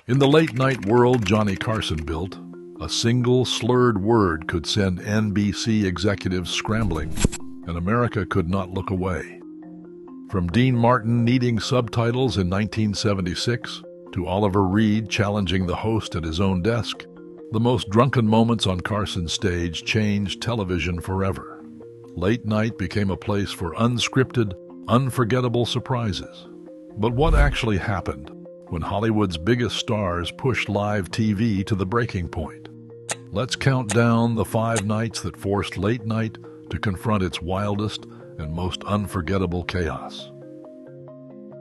In the late-night world Johnny Carson built, a single slurred word could send NBC executives scrambling, and America could not look away. From Dean Martin needing subtitles in 1976 to Oliver Reed challenging the host at his own desk, the most drunken moments on Carson's stage changed television forever. Late night became a place for unscripted, unforgettable surprises. But what actually happened when Hollywood's biggest stars pushed live TV to the breaking point? Let's count down the 5 nights that forced late night to confront its wildest and most unforgettable chaos.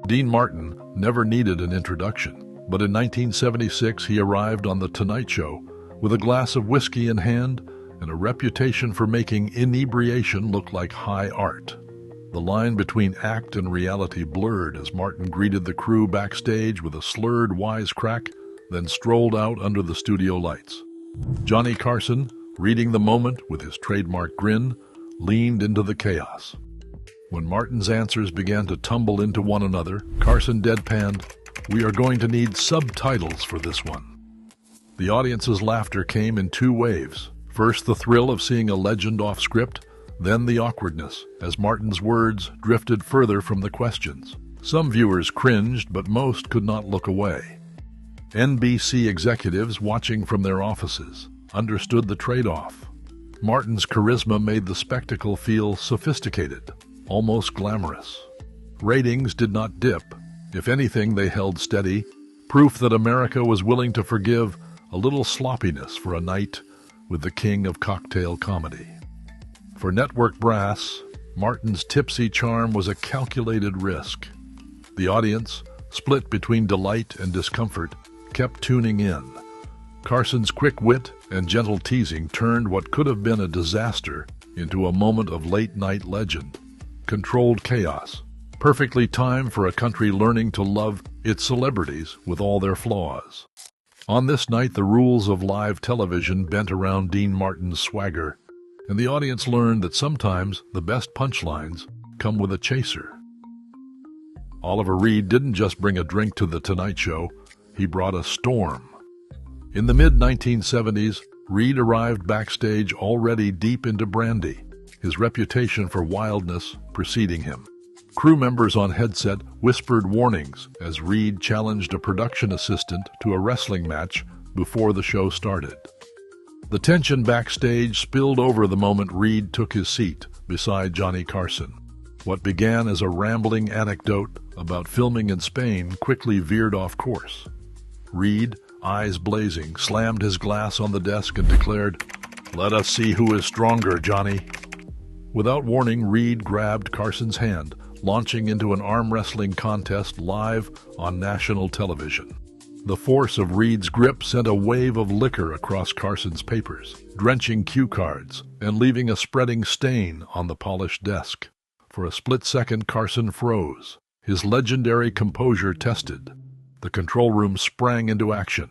Dean Martin never needed an introduction, but in 1976 he arrived on The Tonight Show with a glass of whiskey in hand and a reputation for making inebriation look like high art. The line between act and reality blurred as Martin greeted the crew backstage with a slurred wisecrack, then strolled out under the studio lights. Johnny Carson, reading the moment with his trademark grin, leaned into the chaos. When Martin's answers began to tumble into one another, Carson deadpanned, "We are going to need subtitles for this one." The audience's laughter came in 2 waves. First, the thrill of seeing a legend off script, then the awkwardness, as Martin's words drifted further from the questions. Some viewers cringed, but most could not look away. NBC executives, watching from their offices, understood the trade-off. Martin's charisma made the spectacle feel sophisticated, almost glamorous. Ratings did not dip. If anything, they held steady, proof that America was willing to forgive a little sloppiness for a night with the king of cocktail comedy. For network brass, Martin's tipsy charm was a calculated risk. The audience, split between delight and discomfort, kept tuning in. Carson's quick wit and gentle teasing turned what could have been a disaster into a moment of late-night legend. Controlled chaos, perfectly timed for a country learning to love its celebrities with all their flaws. On this night, the rules of live television bent around Dean Martin's swagger, and the audience learned that sometimes the best punchlines come with a chaser. Oliver Reed didn't just bring a drink to The Tonight Show, he brought a storm. In the mid-1970s, Reed arrived backstage already deep into brandy, his reputation for wildness preceding him. Crew members on headset whispered warnings as Reed challenged a production assistant to a wrestling match before the show started. The tension backstage spilled over the moment Reed took his seat beside Johnny Carson. What began as a rambling anecdote about filming in Spain quickly veered off course. Reed, eyes blazing, slammed his glass on the desk and declared, "Let us see who is stronger, Johnny." Without warning, Reed grabbed Carson's hand, launching into an arm wrestling contest live on national television. The force of Reed's grip sent a wave of liquor across Carson's papers, drenching cue cards and leaving a spreading stain on the polished desk. For a split second, Carson froze, his legendary composure tested. The control room sprang into action.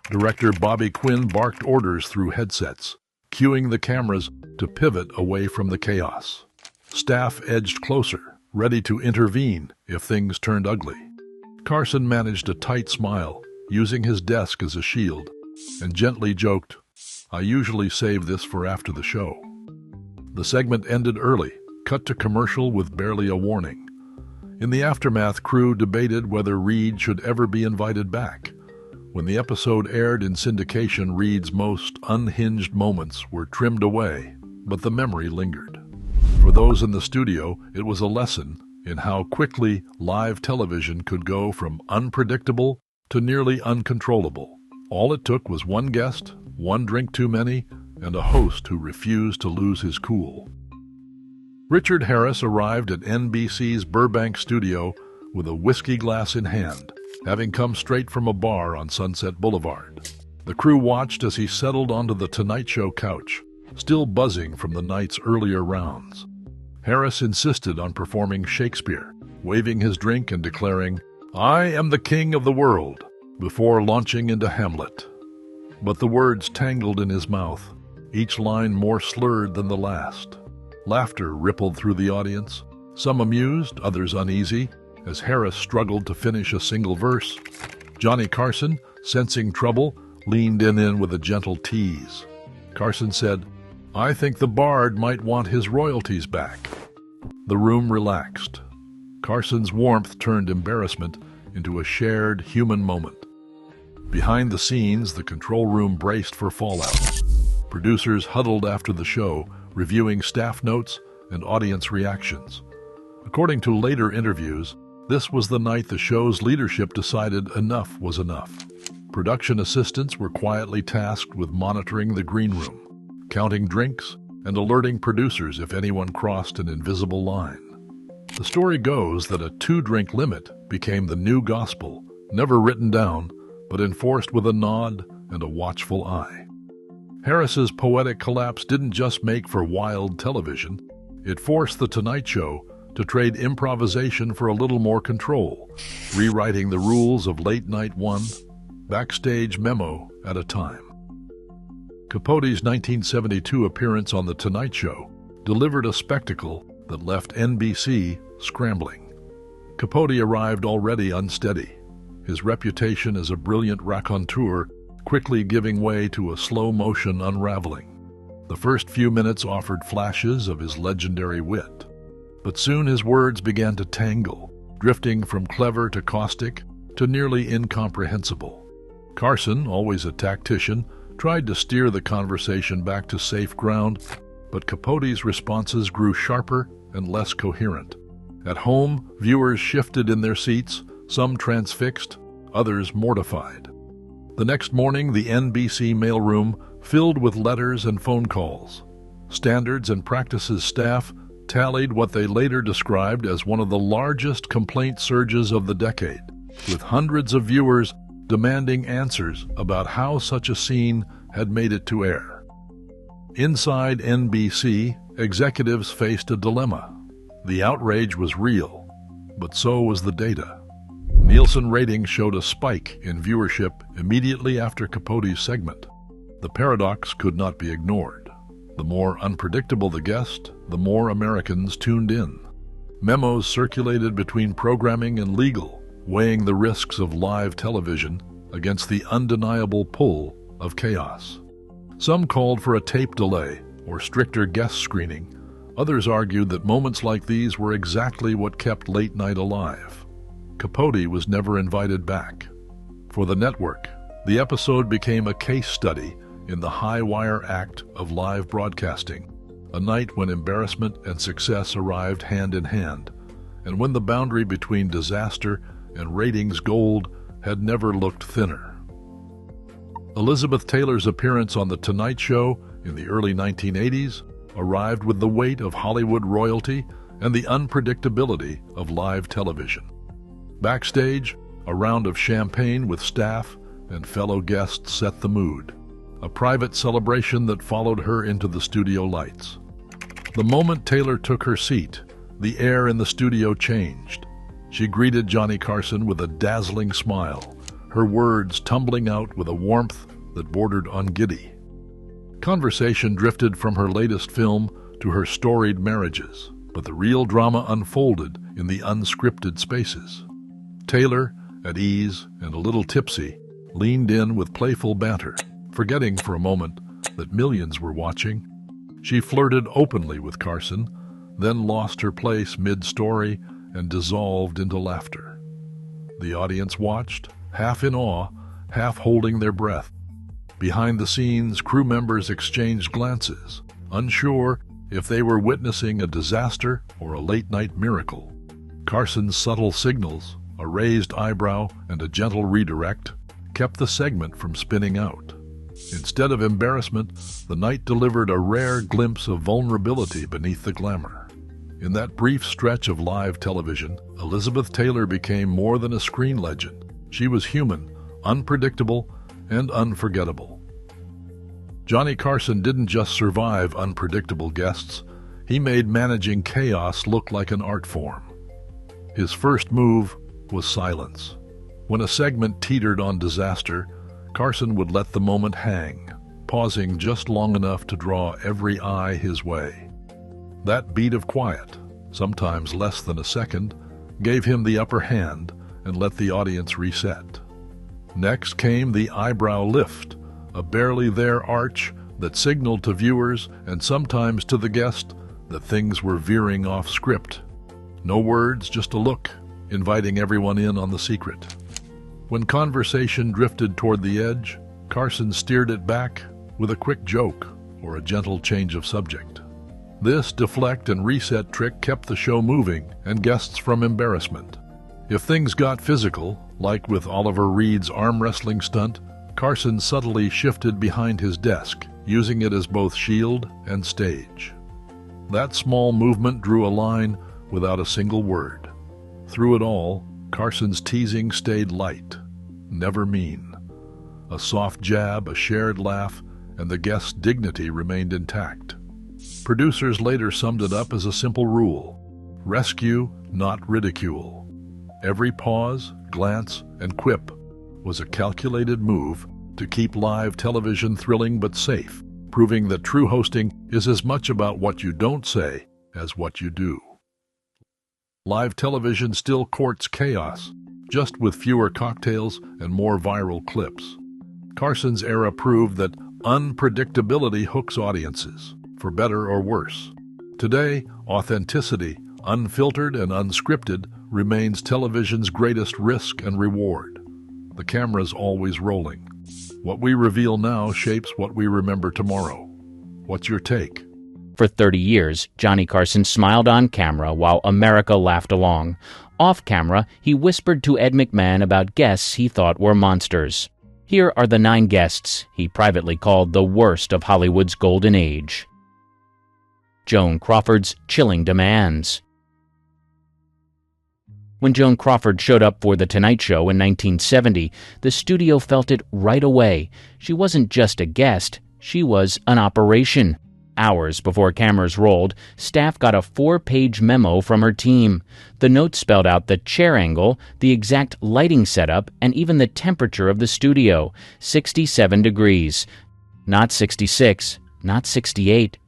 Director Bobby Quinn barked orders through headsets, cueing the cameras to pivot away from the chaos. Staff edged closer, ready to intervene if things turned ugly. Carson managed a tight smile, using his desk as a shield, and gently joked, "I usually save this for after the show." The segment ended early, cut to commercial with barely a warning. In the aftermath, crew debated whether Reed should ever be invited back. When the episode aired in syndication, Reed's most unhinged moments were trimmed away, but the memory lingered. For those in the studio, it was a lesson in how quickly live television could go from unpredictable to nearly uncontrollable. All it took was one guest, one drink too many, and a host who refused to lose his cool. Richard Harris arrived at NBC's Burbank studio with a whiskey glass in hand, having come straight from a bar on Sunset Boulevard. The crew watched as he settled onto the Tonight Show couch, still buzzing from the night's earlier rounds. Harris insisted on performing Shakespeare, waving his drink and declaring, "I am the king of the world," before launching into Hamlet. But the words tangled in his mouth, each line more slurred than the last. Laughter rippled through the audience, some amused, others uneasy, as Harris struggled to finish a single verse. Johnny Carson, sensing trouble, leaned in with a gentle tease. Carson said, "I think the bard might want his royalties back." The room relaxed. Carson's warmth turned embarrassment into a shared human moment. Behind the scenes, the control room braced for fallout. Producers huddled after the show, reviewing staff notes and audience reactions. According to later interviews, this was the night the show's leadership decided enough was enough. Production assistants were quietly tasked with monitoring the green room, counting drinks, and alerting producers if anyone crossed an invisible line. The story goes that a 2-drink limit became the new gospel, never written down, but enforced with a nod and a watchful eye. Harris's poetic collapse didn't just make for wild television. It forced The Tonight Show to trade improvisation for a little more control, rewriting the rules of late night one backstage memo at a time. Capote's 1972 appearance on The Tonight Show delivered a spectacle that left NBC scrambling. Capote arrived already unsteady, his reputation as a brilliant raconteur quickly giving way to a slow-motion unraveling. The first few minutes offered flashes of his legendary wit, but soon his words began to tangle, drifting from clever to caustic to nearly incomprehensible. Carson, always a tactician, tried to steer the conversation back to safe ground, but Capote's responses grew sharper and less coherent. At home, viewers shifted in their seats, some transfixed, others mortified. The next morning, the NBC mailroom filled with letters and phone calls. Standards and Practices staff tallied what they later described as one of the largest complaint surges of the decade, with hundreds of viewers demanding answers about how such a scene had made it to air. Inside NBC, executives faced a dilemma. The outrage was real, but so was the data. Nielsen ratings showed a spike in viewership immediately after Capote's segment. The paradox could not be ignored. The more unpredictable the guest, the more Americans tuned in. Memos circulated between programming and legal, weighing the risks of live television against the undeniable pull of chaos. Some called for a tape delay or stricter guest screening. Others argued that moments like these were exactly what kept late night alive. Capote was never invited back. For the network, the episode became a case study in the high-wire act of live broadcasting, a night when embarrassment and success arrived hand in hand, and when the boundary between disaster and ratings gold had never looked thinner. Elizabeth Taylor's appearance on The Tonight Show in the early 1980s arrived with the weight of Hollywood royalty and the unpredictability of live television. Backstage, a round of champagne with staff and fellow guests set the mood, a private celebration that followed her into the studio lights. The moment Taylor took her seat, the air in the studio changed. She greeted Johnny Carson with a dazzling smile, her words tumbling out with a warmth that bordered on giddy. Conversation drifted from her latest film to her storied marriages, but the real drama unfolded in the unscripted spaces. Taylor, at ease and a little tipsy, leaned in with playful banter, forgetting for a moment that millions were watching. She flirted openly with Carson, then lost her place mid-story and dissolved into laughter. The audience watched, half in awe, half holding their breath. Behind the scenes, crew members exchanged glances, unsure if they were witnessing a disaster or a late-night miracle. Carson's subtle signals, a raised eyebrow and a gentle redirect, kept the segment from spinning out. Instead of embarrassment, the night delivered a rare glimpse of vulnerability beneath the glamour. In that brief stretch of live television, Elizabeth Taylor became more than a screen legend. She was human, unpredictable, and unforgettable. Johnny Carson didn't just survive unpredictable guests, he made managing chaos look like an art form. His first move was silence. When a segment teetered on disaster, Carson would let the moment hang, pausing just long enough to draw every eye his way. That beat of quiet, sometimes less than a second, gave him the upper hand and let the audience reset. Next came the eyebrow lift, a barely there arch that signaled to viewers and sometimes to the guest that things were veering off script. No words, just a look, inviting everyone in on the secret. When conversation drifted toward the edge, Carson steered it back with a quick joke or a gentle change of subject. This deflect and reset trick kept the show moving and guests from embarrassment. If things got physical, like with Oliver Reed's arm wrestling stunt, Carson subtly shifted behind his desk, using it as both shield and stage. That small movement drew a line without a single word. Through it all, Carson's teasing stayed light, never mean. A soft jab, a shared laugh, and the guest's dignity remained intact. Producers later summed it up as a simple rule: rescue, not ridicule. Every pause, glance, and quip was a calculated move to keep live television thrilling but safe, proving that true hosting is as much about what you don't say as what you do. Live television still courts chaos, just with fewer cocktails and more viral clips. Carson's era proved that unpredictability hooks audiences, for better or worse. Today, authenticity, unfiltered and unscripted, remains television's greatest risk and reward. The camera's always rolling. What we reveal now shapes what we remember tomorrow. What's your take? For 30 years, Johnny Carson smiled on camera while America laughed along. Off camera, he whispered to Ed McMahon about guests he thought were monsters. Here are the 9 guests he privately called the worst of Hollywood's golden age. Joan Crawford's chilling demands. When Joan Crawford showed up for The Tonight Show in 1970, the studio felt it right away. She wasn't just a guest, she was an operation. Hours before cameras rolled, staff got a 4-page memo from her team. The note spelled out the chair angle, the exact lighting setup, and even the temperature of the studio: 67 degrees. Not 66, not 68.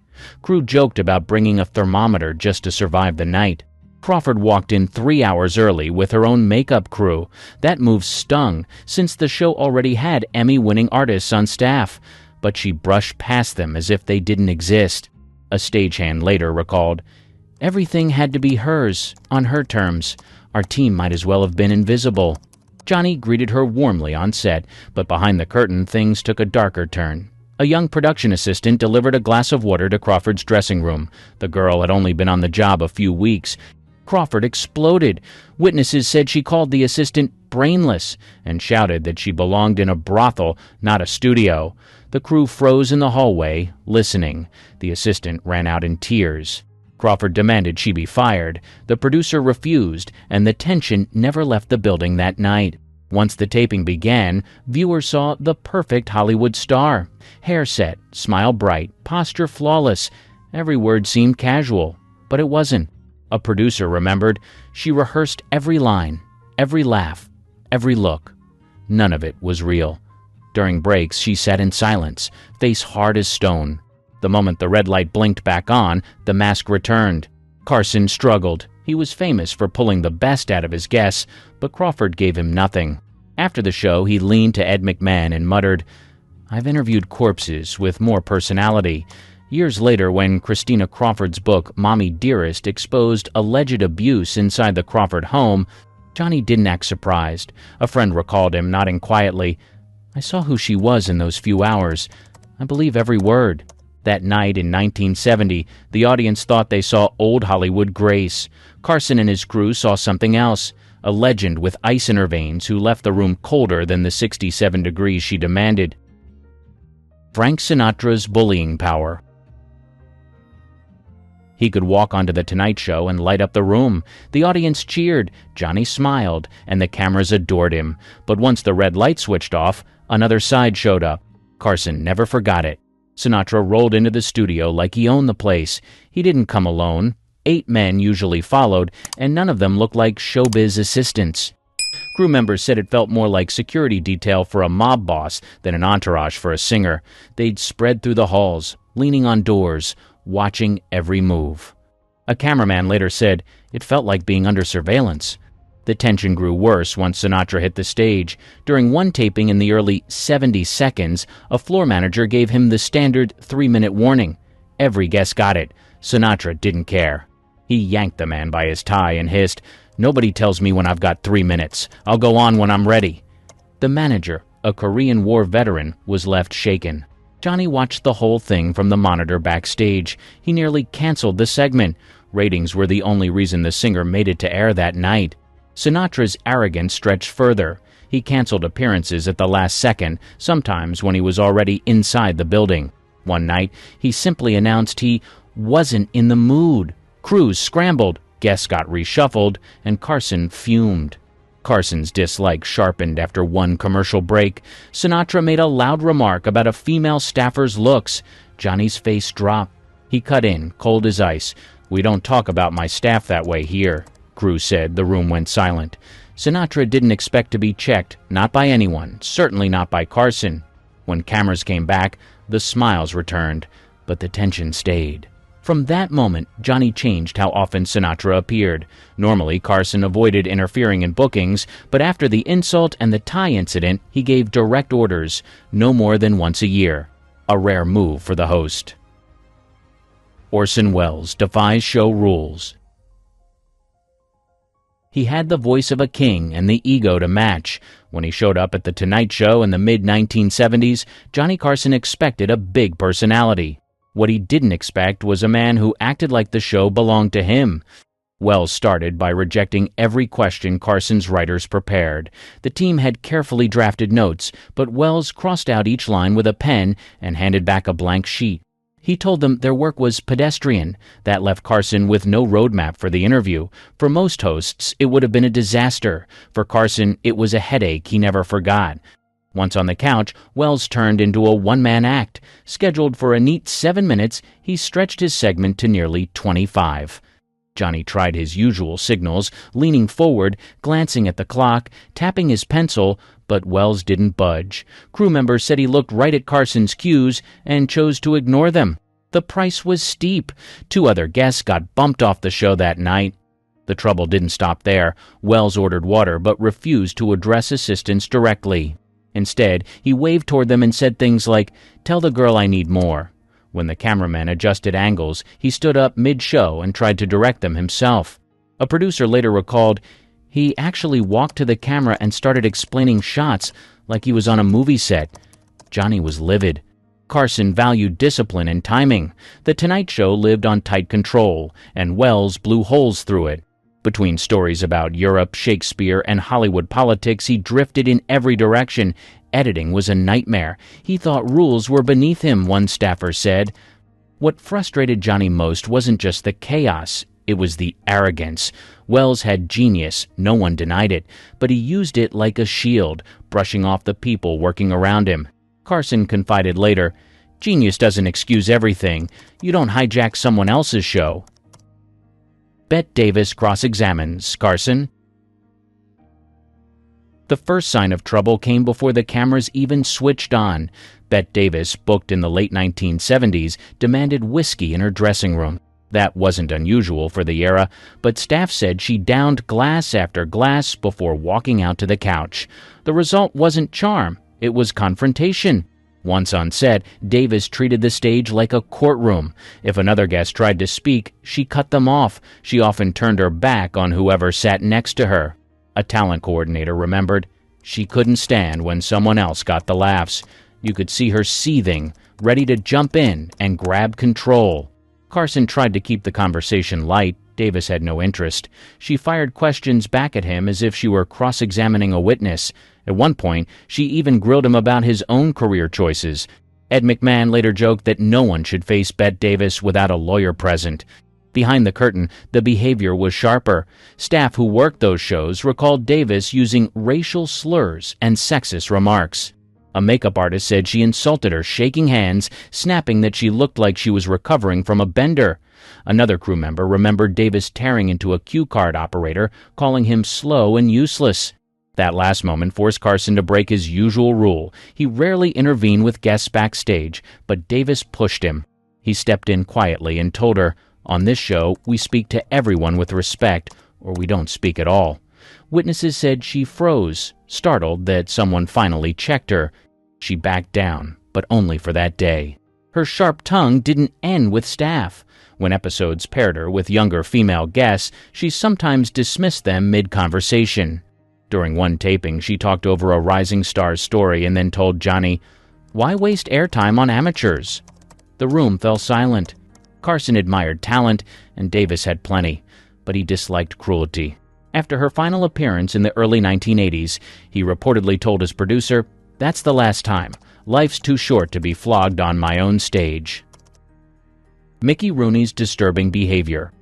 Crew joked about bringing a thermometer just to survive the night. Crawford walked in 3 hours early with her own makeup crew. That move stung, since the show already had Emmy-winning artists on staff. But she brushed past them as if they didn't exist. A stagehand later recalled, "Everything had to be hers, on her terms. Our team might as well have been invisible." Johnny greeted her warmly on set, but behind the curtain things took a darker turn. A young production assistant delivered a glass of water to Crawford's dressing room. The girl had only been on the job a few weeks. Crawford exploded. Witnesses said she called the assistant brainless and shouted that she belonged in a brothel, not a studio. The crew froze in the hallway, listening. The assistant ran out in tears. Crawford demanded she be fired. The producer refused, and the tension never left the building that night. Once the taping began, viewers saw the perfect Hollywood star. Hair set, smile bright, posture flawless. Every word seemed casual, but it wasn't. A producer remembered, she rehearsed every line, every laugh, every look. None of it was real. During breaks, she sat in silence, face hard as stone. The moment the red light blinked back on, the mask returned. Carson struggled. He was famous for pulling the best out of his guests, but Crawford gave him nothing. After the show, he leaned to Ed McMahon and muttered, "I've interviewed corpses with more personality." Years later, when Christina Crawford's book, Mommy Dearest, exposed alleged abuse inside the Crawford home, Johnny didn't act surprised. A friend recalled him, nodding quietly, "I saw who she was in those few hours. I believe every word." That night in 1970, the audience thought they saw old Hollywood grace. Carson and his crew saw something else, a legend with ice in her veins who left the room colder than the 67 degrees she demanded. Frank Sinatra's bullying power. He could walk onto The Tonight Show and light up the room. The audience cheered, Johnny smiled, and the cameras adored him. But once the red light switched off, another side showed up. Carson never forgot it. Sinatra rolled into the studio like he owned the place. He didn't come alone. 8 men usually followed, and none of them looked like showbiz assistants. Crew members said it felt more like security detail for a mob boss than an entourage for a singer. They'd spread through the halls, leaning on doors, watching every move. A cameraman later said, "It felt like being under surveillance." The tension grew worse once Sinatra hit the stage. During one taping in the early 70 seconds, a floor manager gave him the standard 3-minute warning. Every guest got it. Sinatra didn't care. He yanked the man by his tie and hissed, "Nobody tells me when I've got 3 minutes. I'll go on when I'm ready." The manager, a Korean War veteran, was left shaken. Johnny watched the whole thing from the monitor backstage. He nearly canceled the segment. Ratings were the only reason the singer made it to air that night. Sinatra's arrogance stretched further. He canceled appearances at the last second, sometimes when he was already inside the building. One night, he simply announced he wasn't in the mood. Crews scrambled, guests got reshuffled, and Carson fumed. Carson's dislike sharpened after one commercial break. Sinatra made a loud remark about a female staffer's looks. Johnny's face dropped. He cut in, cold as ice. "We don't talk about my staff that way here." Crew said. The room went silent. Sinatra didn't expect to be checked, not by anyone, certainly not by Carson. When cameras came back, the smiles returned, but the tension stayed. From that moment, Johnny changed how often Sinatra appeared. Normally, Carson avoided interfering in bookings, but after the insult and the tie incident, he gave direct orders, no more than once a year. A rare move for the host. Orson Welles defies show rules. He had the voice of a king and the ego to match. When he showed up at The Tonight Show in the mid-1970s, Johnny Carson expected a big personality. What he didn't expect was a man who acted like the show belonged to him. Welles started by rejecting every question Carson's writers prepared. The team had carefully drafted notes, but Welles crossed out each line with a pen and handed back a blank sheet. He told them their work was pedestrian. That left Carson with no roadmap for the interview. For most hosts, it would have been a disaster. For Carson, it was a headache he never forgot. Once on the couch, Welles turned into a one-man act. Scheduled for a neat 7 minutes, he stretched his segment to nearly 25. Johnny tried his usual signals, leaning forward, glancing at the clock, tapping his pencil, but Welles didn't budge. Crew members said he looked right at Carson's cues and chose to ignore them. The price was steep. 2 other guests got bumped off the show that night. The trouble didn't stop there. Welles ordered water but refused to address assistants directly. Instead, he waved toward them and said things like, "Tell the girl I need more." When the cameraman adjusted angles, he stood up mid-show and tried to direct them himself. A producer later recalled, "He actually walked to the camera and started explaining shots like he was on a movie set." Johnny was livid. Carson valued discipline and timing. The Tonight Show lived on tight control, and Welles blew holes through it. Between stories about Europe, Shakespeare, and Hollywood politics, he drifted in every direction. Editing was a nightmare. He thought rules were beneath him, one staffer said. What frustrated Johnny most wasn't just the chaos, it was the arrogance. Welles had genius, no one denied it, but he used it like a shield, brushing off the people working around him. Carson confided later, "Genius doesn't excuse everything. You don't hijack someone else's show." Bette Davis cross-examines Carson. The first sign of trouble came before the cameras even switched on. Bette Davis, booked in the late 1970s, demanded whiskey in her dressing room. That wasn't unusual for the era, but staff said she downed glass after glass before walking out to the couch. The result wasn't charm, it was confrontation. Once on set, Davis treated the stage like a courtroom. If another guest tried to speak, she cut them off. She often turned her back on whoever sat next to her. A talent coordinator remembered, "She couldn't stand when someone else got the laughs. You could see her seething, ready to jump in and grab control." Carson tried to keep the conversation light. Davis had no interest. She fired questions back at him as if she were cross-examining a witness. At one point, she even grilled him about his own career choices. Ed McMahon later joked that no one should face Bette Davis without a lawyer present. Behind the curtain, the behavior was sharper. Staff who worked those shows recalled Davis using racial slurs and sexist remarks. A makeup artist said she insulted her, shaking hands, snapping that she looked like she was recovering from a bender. Another crew member remembered Davis tearing into a cue card operator, calling him slow and useless. That last moment forced Carson to break his usual rule. He rarely intervened with guests backstage, but Davis pushed him. He stepped in quietly and told her, "On this show, we speak to everyone with respect, or we don't speak at all." Witnesses said she froze, startled that someone finally checked her. She backed down, but only for that day. Her sharp tongue didn't end with staff. When episodes paired her with younger female guests, she sometimes dismissed them mid-conversation. During one taping, she talked over a rising star's story and then told Johnny, "Why waste airtime on amateurs?" The room fell silent. Carson admired talent, and Davis had plenty, but he disliked cruelty. After her final appearance in the early 1980s, he reportedly told his producer, "That's the last time. Life's too short to be flogged on my own stage." Mickey Rooney's disturbing behavior.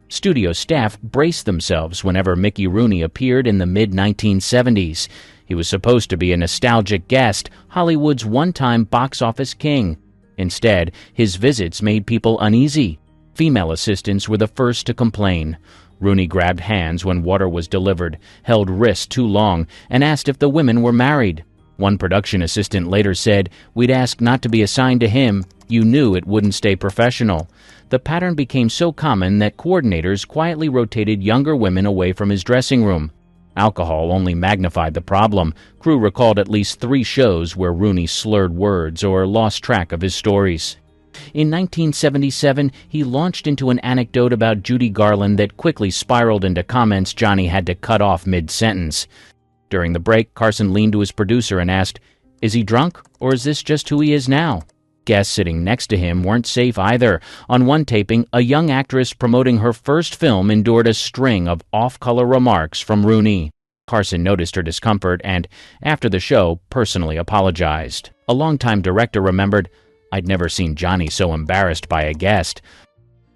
Studio staff braced themselves whenever Mickey Rooney appeared in the mid-1970s. He was supposed to be a nostalgic guest, Hollywood's one-time box office king. Instead, his visits made people uneasy. Female assistants were the first to complain. Rooney grabbed hands when water was delivered, held wrists too long, and asked if the women were married. One production assistant later said, "We'd ask not to be assigned to him. You knew it wouldn't stay professional." The pattern became so common that coordinators quietly rotated younger women away from his dressing room. Alcohol only magnified the problem. Crew recalled at least 3 shows where Rooney slurred words or lost track of his stories. In 1977, he launched into an anecdote about Judy Garland that quickly spiraled into comments Johnny had to cut off mid-sentence. During the break, Carson leaned to his producer and asked, "Is he drunk, or is this just who he is now?" Guests sitting next to him weren't safe either. On one taping, a young actress promoting her first film endured a string of off-color remarks from Rooney. Carson noticed her discomfort and, after the show, personally apologized. A longtime director remembered, "I'd never seen Johnny so embarrassed by a guest."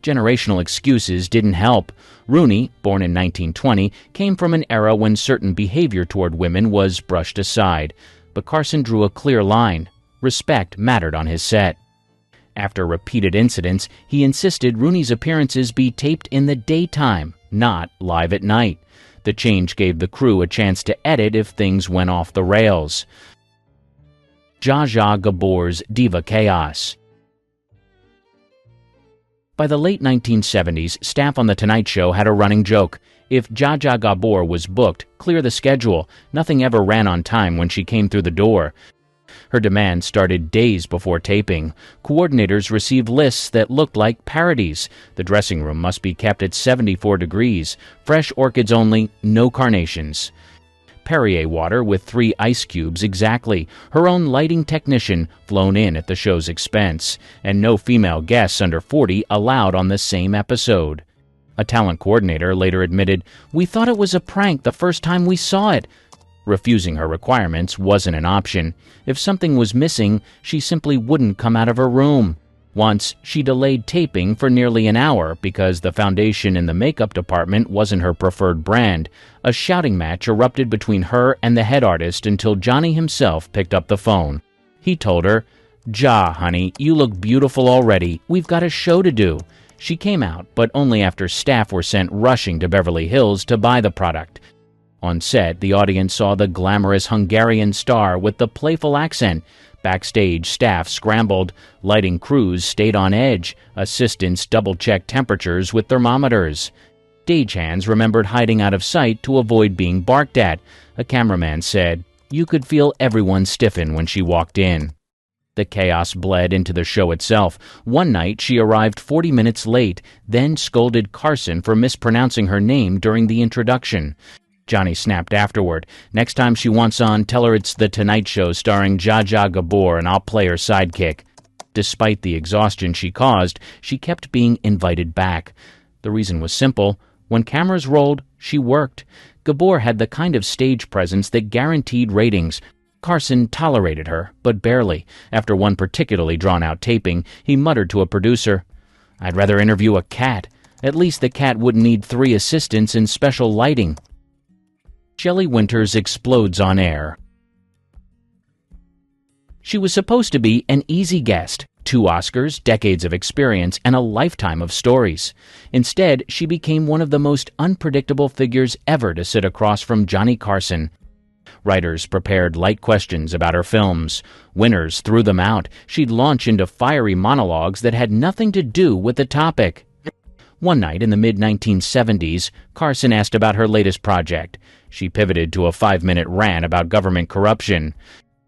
Generational excuses didn't help. Rooney, born in 1920, came from an era when certain behavior toward women was brushed aside. But Carson drew a clear line. Respect mattered on his set. After repeated incidents, he insisted Rooney's appearances be taped in the daytime, not live at night. The change gave the crew a chance to edit if things went off the rails. Zsa Zsa Gabor's diva chaos. By the late 1970s, staff on The Tonight Show had a running joke. If Zsa Zsa Gabor was booked, clear the schedule. Nothing ever ran on time when she came through the door. Her demand started days before taping. Coordinators received lists that looked like parodies. The dressing room must be kept at 74 degrees. Fresh orchids only, no carnations. Perrier water with 3 ice cubes exactly. Her own lighting technician flown in at the show's expense. And no female guests under 40 allowed on the same episode. A talent coordinator later admitted, "We thought it was a prank the first time we saw it." Refusing her requirements wasn't an option. If something was missing, she simply wouldn't come out of her room. Once, she delayed taping for nearly an hour because the foundation in the makeup department wasn't her preferred brand. A shouting match erupted between her and the head artist until Johnny himself picked up the phone. He told her, "Ja, honey, you look beautiful already. We've got a show to do." She came out, but only after staff were sent rushing to Beverly Hills to buy the product. On set, the audience saw the glamorous Hungarian star with the playful accent. Backstage, staff scrambled. Lighting crews stayed on edge. Assistants double-checked temperatures with thermometers. Stagehands remembered hiding out of sight to avoid being barked at. A cameraman said, "You could feel everyone stiffen when she walked in." The chaos bled into the show itself. One night, she arrived 40 minutes late, then scolded Carson for mispronouncing her name during the introduction. Johnny snapped afterward. "Next time she wants on, tell her it's The Tonight Show starring Zsa Zsa Gabor and I'll play her sidekick." Despite the exhaustion she caused, she kept being invited back. The reason was simple. When cameras rolled, she worked. Gabor had the kind of stage presence that guaranteed ratings. Carson tolerated her, but barely. After one particularly drawn-out taping, he muttered to a producer, "I'd rather interview a cat. At least the cat wouldn't need 3 assistants and special lighting." Shelley Winters explodes on air. She was supposed to be an easy guest. 2 Oscars, decades of experience, and a lifetime of stories. Instead, she became one of the most unpredictable figures ever to sit across from Johnny Carson. Writers prepared light questions about her films. Winners threw them out. She'd launch into fiery monologues that had nothing to do with the topic. One night in the mid-1970s, Carson asked about her latest project. She pivoted to a 5-minute rant about government corruption.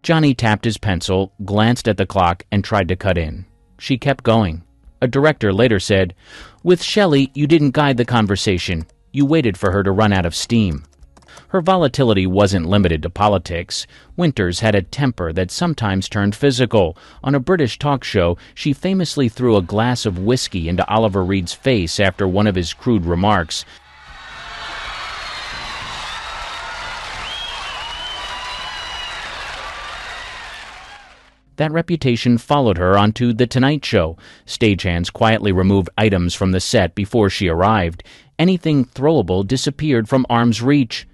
Johnny tapped his pencil, glanced at the clock, and tried to cut in. She kept going. A director later said, "With Shelley, you didn't guide the conversation. You waited for her to run out of steam." Her volatility wasn't limited to politics. Winters had a temper that sometimes turned physical. On a British talk show, she famously threw a glass of whiskey into Oliver Reed's face after one of his crude remarks. That reputation followed her onto The Tonight Show. Stagehands quietly removed items from the set before she arrived. Anything throwable disappeared from arm's reach.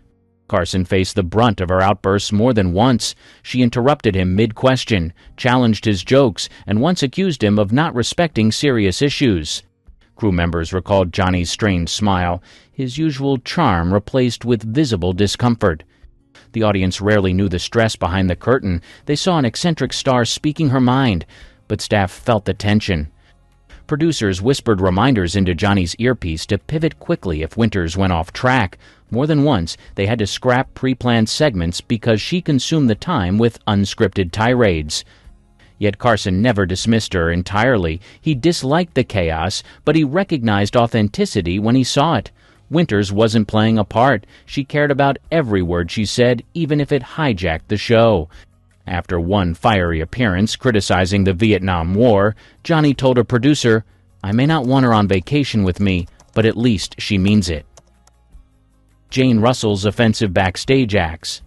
Carson faced the brunt of her outbursts more than once. She interrupted him mid-question, challenged his jokes, and once accused him of not respecting serious issues. Crew members recalled Johnny's strange smile, his usual charm replaced with visible discomfort. The audience rarely knew the stress behind the curtain. They saw an eccentric star speaking her mind, but staff felt the tension. Producers whispered reminders into Johnny's earpiece to pivot quickly if Winters went off track. More than once, they had to scrap pre-planned segments because she consumed the time with unscripted tirades. Yet Carson never dismissed her entirely. He disliked the chaos, but he recognized authenticity when he saw it. Winters wasn't playing a part. She cared about every word she said, even if it hijacked the show. After one fiery appearance criticizing the Vietnam War, Johnny told her producer, "I may not want her on vacation with me, but at least she means it." Jane Russell's offensive backstage acts.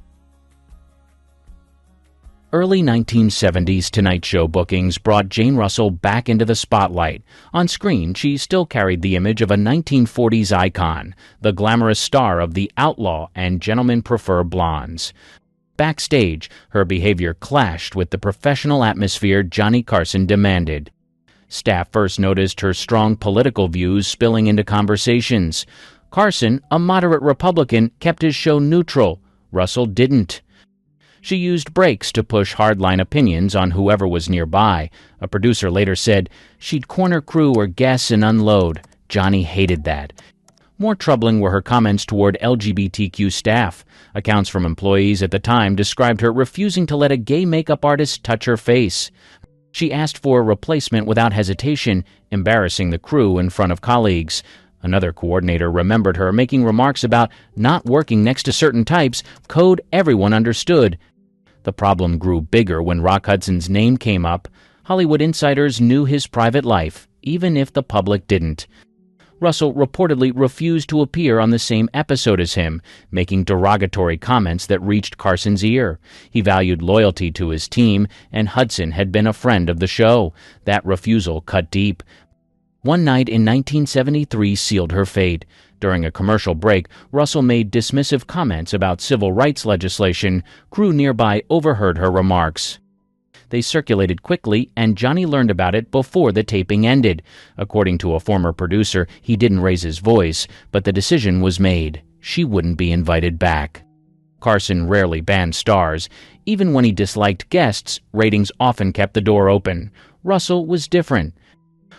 Early 1970s Tonight Show bookings brought Jane Russell back into the spotlight. On screen, she still carried the image of a 1940s icon, the glamorous star of The Outlaw and Gentlemen Prefer Blondes. Backstage, her behavior clashed with the professional atmosphere Johnny Carson demanded. Staff first noticed her strong political views spilling into conversations. Carson, a moderate Republican, kept his show neutral. Russell didn't. She used breaks to push hardline opinions on whoever was nearby. A producer later said, "She'd corner crew or guests and unload." Johnny hated that. More troubling were her comments toward LGBTQ staff. Accounts from employees at the time described her refusing to let a gay makeup artist touch her face. She asked for a replacement without hesitation, embarrassing the crew in front of colleagues. Another coordinator remembered her making remarks about not working next to certain types, code everyone understood. The problem grew bigger when Rock Hudson's name came up. Hollywood insiders knew his private life, even if the public didn't. Russell reportedly refused to appear on the same episode as him, making derogatory comments that reached Carson's ear. He valued loyalty to his team, and Hudson had been a friend of the show. That refusal cut deep. One night in 1973 sealed her fate. During a commercial break, Russell made dismissive comments about civil rights legislation. Crew nearby overheard her remarks. They circulated quickly, and Johnny learned about it before the taping ended. According to a former producer, he didn't raise his voice, but the decision was made. She wouldn't be invited back. Carson rarely banned stars. Even when he disliked guests, ratings often kept the door open. Russell was different.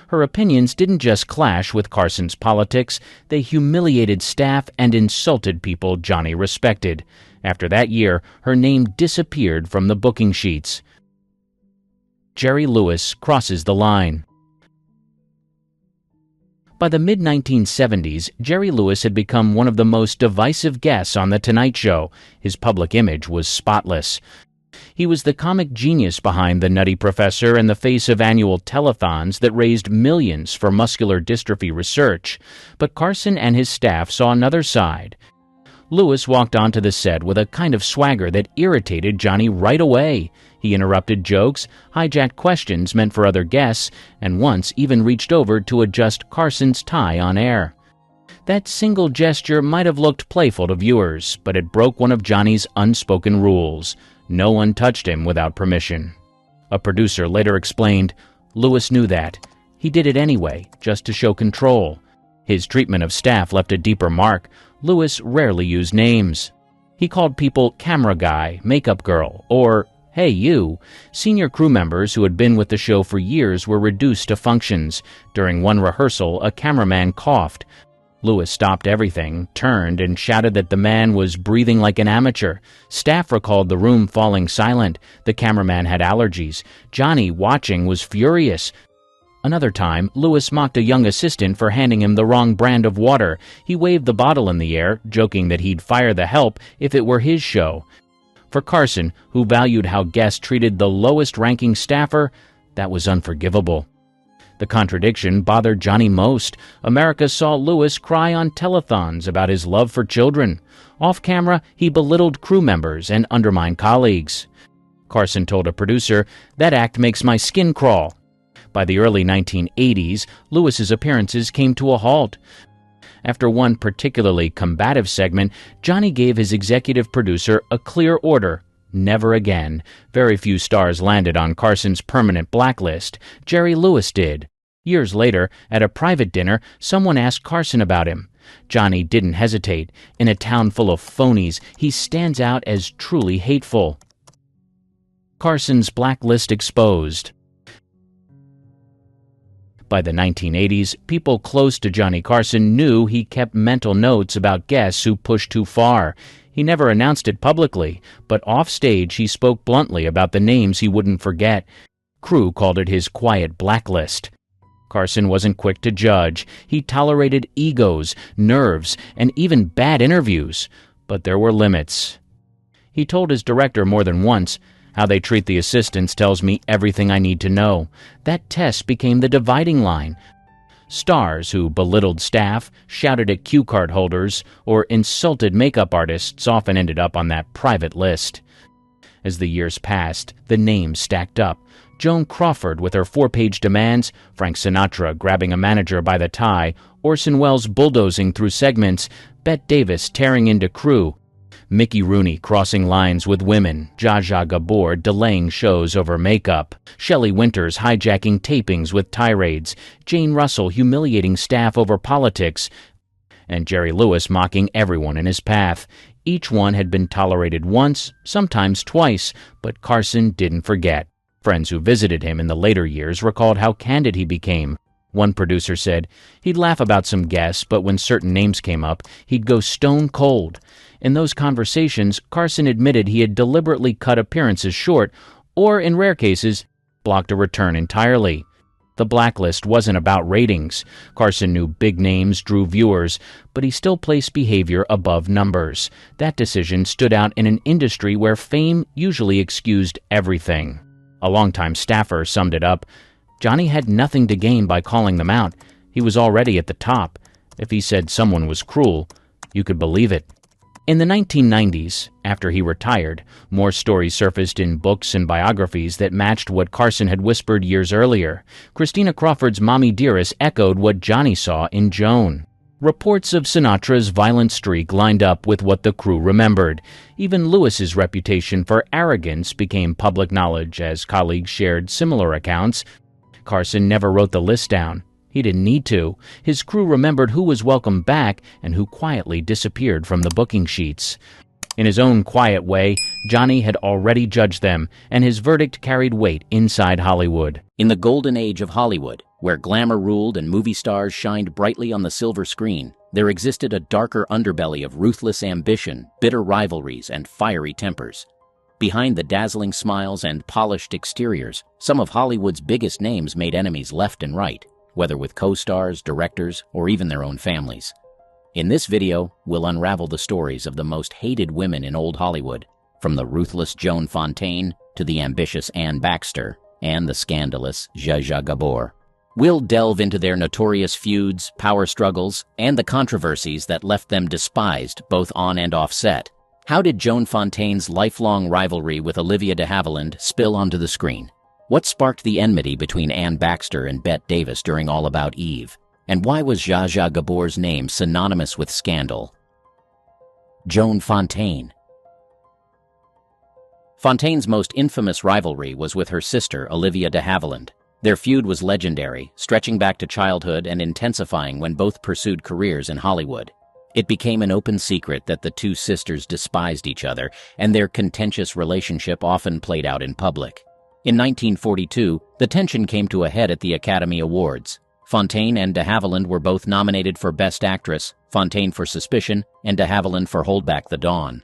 Her opinions didn't just clash with Carson's politics, they humiliated staff and insulted people Johnny respected. After that year, her name disappeared from the booking sheets. Jerry Lewis crosses the line. By the mid-1970s, Jerry Lewis had become one of the most divisive guests on The Tonight Show. His public image was spotless. He was the comic genius behind The Nutty Professor and the face of annual telethons that raised millions for muscular dystrophy research. But Carson and his staff saw another side. Lewis walked onto the set with a kind of swagger that irritated Johnny right away. He interrupted jokes, hijacked questions meant for other guests, and once even reached over to adjust Carson's tie on air. That single gesture might have looked playful to viewers, but it broke one of Johnny's unspoken rules. No one touched him without permission. A producer later explained, Lewis knew that. He did it anyway, just to show control. His treatment of staff left a deeper mark. Lewis rarely used names. He called people camera guy, makeup girl, or "Hey, you." Senior crew members who had been with the show for years were reduced to functions. During one rehearsal, a cameraman coughed. Lewis stopped everything, turned, and shouted that the man was breathing like an amateur. Staff recalled the room falling silent. The cameraman had allergies. Johnny, watching, was furious. Another time, Lewis mocked a young assistant for handing him the wrong brand of water. He waved the bottle in the air, joking that he'd fire the help if it were his show. For Carson, who valued how guests treated the lowest-ranking staffer, that was unforgivable. The contradiction bothered Johnny most. America saw Lewis cry on telethons about his love for children. Off-camera, he belittled crew members and undermined colleagues. Carson told a producer, "That act makes my skin crawl." By the early 1980s, Lewis's appearances came to a halt. After one particularly combative segment, Johnny gave his executive producer a clear order: never again. Very few stars landed on Carson's permanent blacklist. Jerry Lewis did. Years later, at a private dinner, someone asked Carson about him. Johnny didn't hesitate. In a town full of phonies, he stands out as truly hateful. Carson's blacklist exposed. By the 1980s, people close to Johnny Carson knew he kept mental notes about guests who pushed too far. He never announced it publicly, but offstage he spoke bluntly about the names he wouldn't forget. Crew called it his quiet blacklist. Carson wasn't quick to judge. He tolerated egos, nerves, and even bad interviews. But there were limits. He told his director more than once, "How they treat the assistants tells me everything I need to know." That test became the dividing line. Stars who belittled staff, shouted at cue card holders, or insulted makeup artists often ended up on that private list. As the years passed, the names stacked up. Joan Crawford with her 4-page demands, Frank Sinatra grabbing a manager by the tie, Orson Welles bulldozing through segments, Bette Davis tearing into crew, Mickey Rooney crossing lines with women, Zsa Zsa Gabor delaying shows over makeup, Shelley Winters hijacking tapings with tirades, Jane Russell humiliating staff over politics, and Jerry Lewis mocking everyone in his path. Each one had been tolerated once, sometimes twice, but Carson didn't forget. Friends who visited him in the later years recalled how candid he became. One producer said, "He'd laugh about some guests, but when certain names came up, he'd go stone cold." In those conversations, Carson admitted he had deliberately cut appearances short, or, in rare cases, blocked a return entirely. The blacklist wasn't about ratings. Carson knew big names drew viewers, but he still placed behavior above numbers. That decision stood out in an industry where fame usually excused everything. A longtime staffer summed it up, "Johnny had nothing to gain by calling them out. He was already at the top. If he said someone was cruel, you could believe it." In the 1990s, after he retired, more stories surfaced in books and biographies that matched what Carson had whispered years earlier. Christina Crawford's Mommy Dearest echoed what Johnny saw in Joan. Reports of Sinatra's violent streak lined up with what the crew remembered. Even Lewis's reputation for arrogance became public knowledge as colleagues shared similar accounts. Carson never wrote the list down. He didn't need to. His crew remembered who was welcome back and who quietly disappeared from the booking sheets. In his own quiet way, Johnny had already judged them, and his verdict carried weight inside Hollywood. In the golden age of Hollywood, where glamour ruled and movie stars shined brightly on the silver screen, there existed a darker underbelly of ruthless ambition, bitter rivalries, and fiery tempers. Behind the dazzling smiles and polished exteriors, some of Hollywood's biggest names made enemies left and right, whether with co-stars, directors, or even their own families. In this video, we'll unravel the stories of the most hated women in old Hollywood, from the ruthless Joan Fontaine to the ambitious Anne Baxter and the scandalous Zsa Zsa Gabor. We'll delve into their notorious feuds, power struggles, and the controversies that left them despised both on and off set. How did Joan Fontaine's lifelong rivalry with Olivia de Havilland spill onto the screen? What sparked the enmity between Anne Baxter and Bette Davis during All About Eve? And why was Zsa Zsa Gabor's name synonymous with scandal? Joan Fontaine. Fontaine's most infamous rivalry was with her sister, Olivia de Havilland. Their feud was legendary, stretching back to childhood and intensifying when both pursued careers in Hollywood. It became an open secret that the two sisters despised each other, and their contentious relationship often played out in public. In 1942, the tension came to a head at the Academy Awards. Fontaine and de Havilland were both nominated for Best Actress, Fontaine for Suspicion, and de Havilland for Hold Back the Dawn.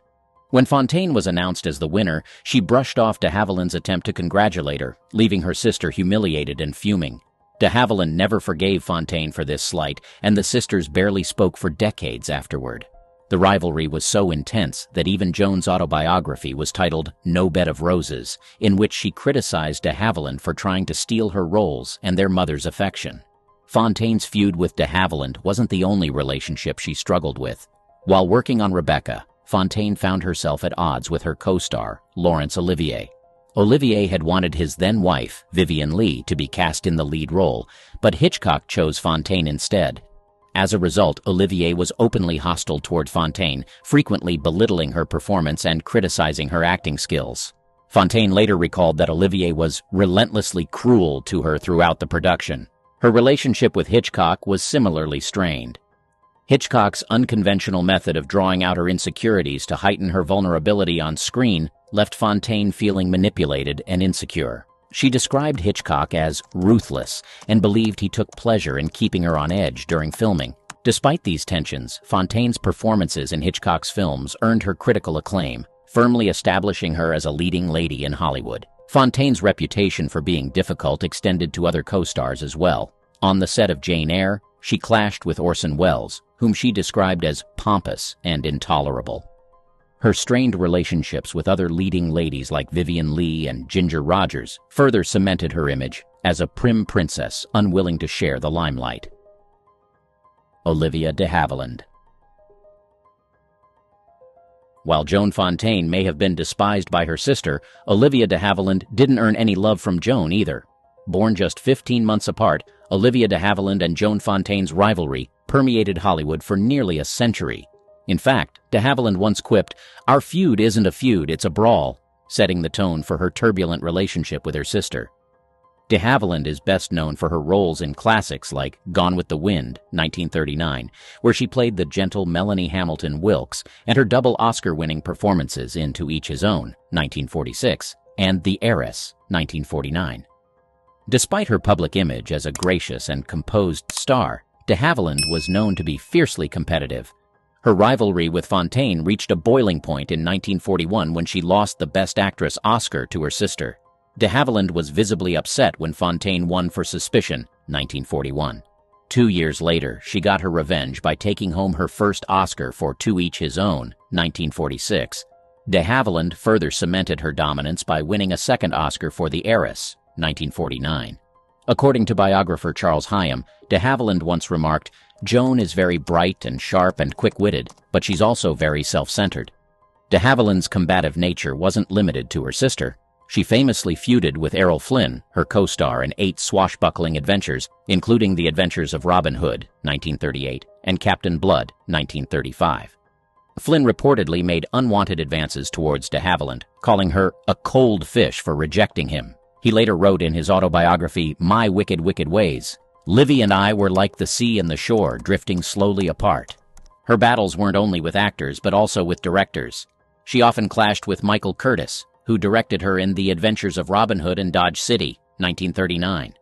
When Fontaine was announced as the winner, she brushed off de Havilland's attempt to congratulate her, leaving her sister humiliated and fuming. De Havilland never forgave Fontaine for this slight, and the sisters barely spoke for decades afterward. The rivalry was so intense that even Joan's autobiography was titled No Bed of Roses, in which she criticized de Havilland for trying to steal her roles and their mother's affection. Fontaine's feud with de Havilland wasn't the only relationship she struggled with. While working on Rebecca, Fontaine found herself at odds with her co-star, Laurence Olivier. Olivier had wanted his then-wife, Vivien Leigh, to be cast in the lead role, but Hitchcock chose Fontaine instead. As a result, Olivier was openly hostile toward Fontaine, frequently belittling her performance and criticizing her acting skills. Fontaine later recalled that Olivier was relentlessly cruel to her throughout the production. Her relationship with Hitchcock was similarly strained. Hitchcock's unconventional method of drawing out her insecurities to heighten her vulnerability on screen left Fontaine feeling manipulated and insecure. She described Hitchcock as ruthless and believed he took pleasure in keeping her on edge during filming. Despite these tensions, Fontaine's performances in Hitchcock's films earned her critical acclaim, firmly establishing her as a leading lady in Hollywood. Fontaine's reputation for being difficult extended to other co-stars as well. On the set of Jane Eyre, she clashed with Orson Welles, whom she described as pompous and intolerable. Her strained relationships with other leading ladies like Vivien Leigh and Ginger Rogers further cemented her image as a prim princess unwilling to share the limelight. Olivia de Havilland. While Joan Fontaine may have been despised by her sister, Olivia de Havilland didn't earn any love from Joan either. Born just 15 months apart, Olivia de Havilland and Joan Fontaine's rivalry permeated Hollywood for nearly a century. In fact, de Havilland once quipped, "Our feud isn't a feud, it's a brawl," setting the tone for her turbulent relationship with her sister. De Havilland is best known for her roles in classics like Gone with the Wind, 1939, where she played the gentle Melanie Hamilton Wilkes, and her double Oscar-winning performances in To Each His Own, 1946, and The Heiress, 1949. Despite her public image as a gracious and composed star, de Havilland was known to be fiercely competitive. Her rivalry with Fontaine reached a boiling point in 1941 when she lost the Best Actress Oscar to her sister. De Havilland was visibly upset when Fontaine won for Suspicion, 1941. 2 years later, she got her revenge by taking home her first Oscar for To Each His Own, 1946. De Havilland further cemented her dominance by winning a second Oscar for The Heiress, 1949. According to biographer Charles Hyam, de Havilland once remarked, "Joan is very bright and sharp and quick-witted, but she's also very self-centered." De Havilland's combative nature wasn't limited to her sister. She famously feuded with Errol Flynn, her co-star in 8 swashbuckling adventures, including The Adventures of Robin Hood, 1938, and Captain Blood, 1935. Flynn reportedly made unwanted advances towards de Havilland, calling her a cold fish for rejecting him. He later wrote in his autobiography, My Wicked, Wicked Ways, "Livy and I were like the sea and the shore, drifting slowly apart." Her battles weren't only with actors, but also with directors. She often clashed with Michael Curtiz, who directed her in The Adventures of Robin Hood and Dodge City, 1939.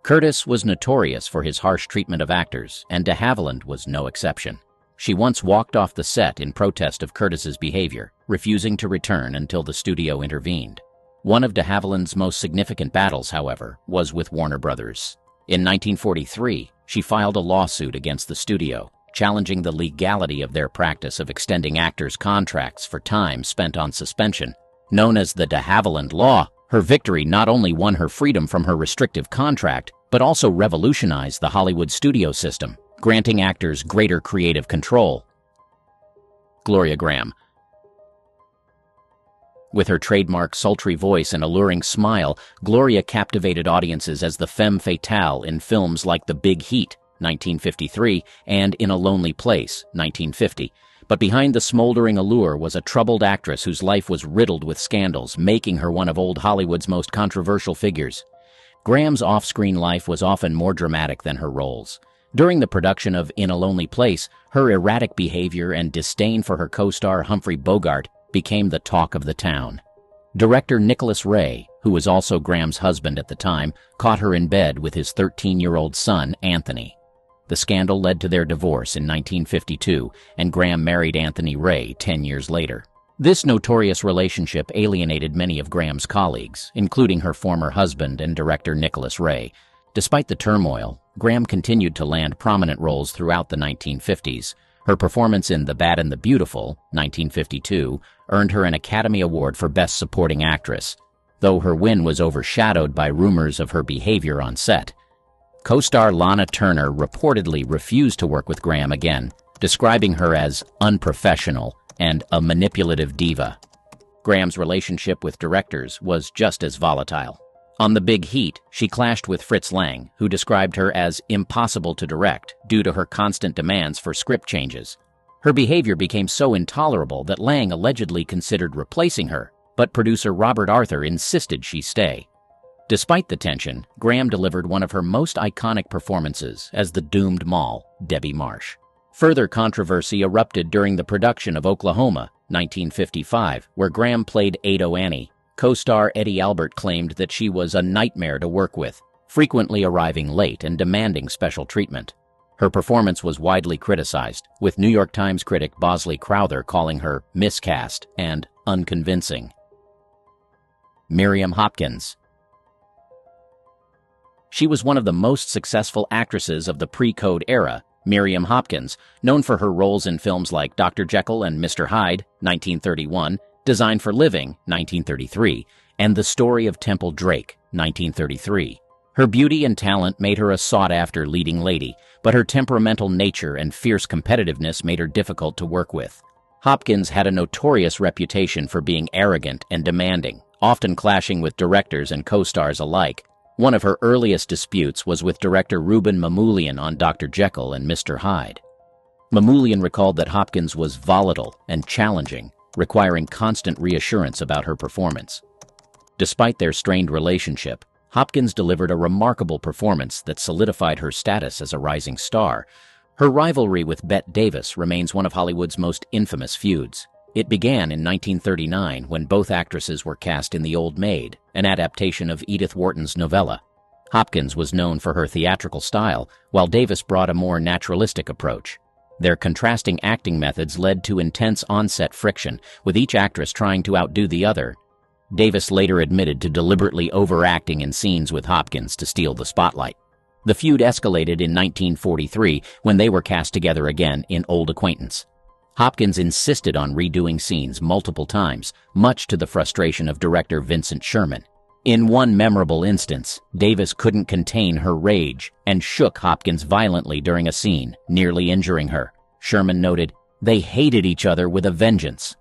Curtiz was notorious for his harsh treatment of actors, and de Havilland was no exception. She once walked off the set in protest of Curtiz's behavior, refusing to return until the studio intervened. One of de Havilland's most significant battles, however, was with Warner Brothers. In 1943, she filed a lawsuit against the studio, challenging the legality of their practice of extending actors' contracts for time spent on suspension. Known as the de Havilland Law, her victory not only won her freedom from her restrictive contract, but also revolutionized the Hollywood studio system, granting actors greater creative control. Gloria Grahame. With her trademark sultry voice and alluring smile, Gloria captivated audiences as the femme fatale in films like The Big Heat, 1953, and In a Lonely Place, 1950. But behind the smoldering allure was a troubled actress whose life was riddled with scandals, making her one of old Hollywood's most controversial figures. Graham's off-screen life was often more dramatic than her roles. During the production of In a Lonely Place, her erratic behavior and disdain for her co-star Humphrey Bogart became the talk of the town. Director Nicholas Ray, who was also Graham's husband at the time, caught her in bed with his 13-year-old son, Anthony. The scandal led to their divorce in 1952, and Graham married Anthony Ray 10 years later. This notorious relationship alienated many of Graham's colleagues, including her former husband and director Nicholas Ray. Despite the turmoil, Graham continued to land prominent roles throughout the 1950s. Her performance in The Bad and the Beautiful, 1952, earned her an Academy Award for Best Supporting Actress, though her win was overshadowed by rumors of her behavior on set. Co-star Lana Turner reportedly refused to work with Graham again, describing her as unprofessional and a manipulative diva. Graham's relationship with directors was just as volatile. On The Big Heat, she clashed with Fritz Lang, who described her as impossible to direct due to her constant demands for script changes. Her behavior became so intolerable that Lang allegedly considered replacing her, but producer Robert Arthur insisted she stay. Despite the tension, Graham delivered one of her most iconic performances as the doomed Moll, Debbie Marsh. Further controversy erupted during the production of Oklahoma, 1955, where Graham played Ado Annie. Co-star Eddie Albert claimed that she was a nightmare to work with, frequently arriving late and demanding special treatment. Her performance was widely criticized, with New York Times critic Bosley Crowther calling her miscast and unconvincing. Miriam Hopkins. She was one of the most successful actresses of the pre-Code era. Miriam Hopkins, known for her roles in films like Dr. Jekyll and Mr. Hyde, 1931, Designed for Living, 1933, and The Story of Temple Drake, 1933. Her beauty and talent made her a sought-after leading lady, but her temperamental nature and fierce competitiveness made her difficult to work with. Hopkins had a notorious reputation for being arrogant and demanding, often clashing with directors and co-stars alike. One of her earliest disputes was with director Ruben Mamoulian on Dr. Jekyll and Mr. Hyde. Mamoulian recalled that Hopkins was volatile and challenging, requiring constant reassurance about her performance. Despite their strained relationship, Hopkins delivered a remarkable performance that solidified her status as a rising star. Her rivalry with Bette Davis remains one of Hollywood's most infamous feuds. It began in 1939 when both actresses were cast in The Old Maid, an adaptation of Edith Wharton's novella. Hopkins was known for her theatrical style, while Davis brought a more naturalistic approach. Their contrasting acting methods led to intense on-set friction, with each actress trying to outdo the other. Davis later admitted to deliberately overacting in scenes with Hopkins to steal the spotlight. The feud escalated in 1943 when they were cast together again in Old Acquaintance. Hopkins insisted on redoing scenes multiple times, much to the frustration of director Vincent Sherman. In one memorable instance, Davis couldn't contain her rage and shook Hopkins violently during a scene, nearly injuring her. Sherman noted, "They hated each other with a vengeance."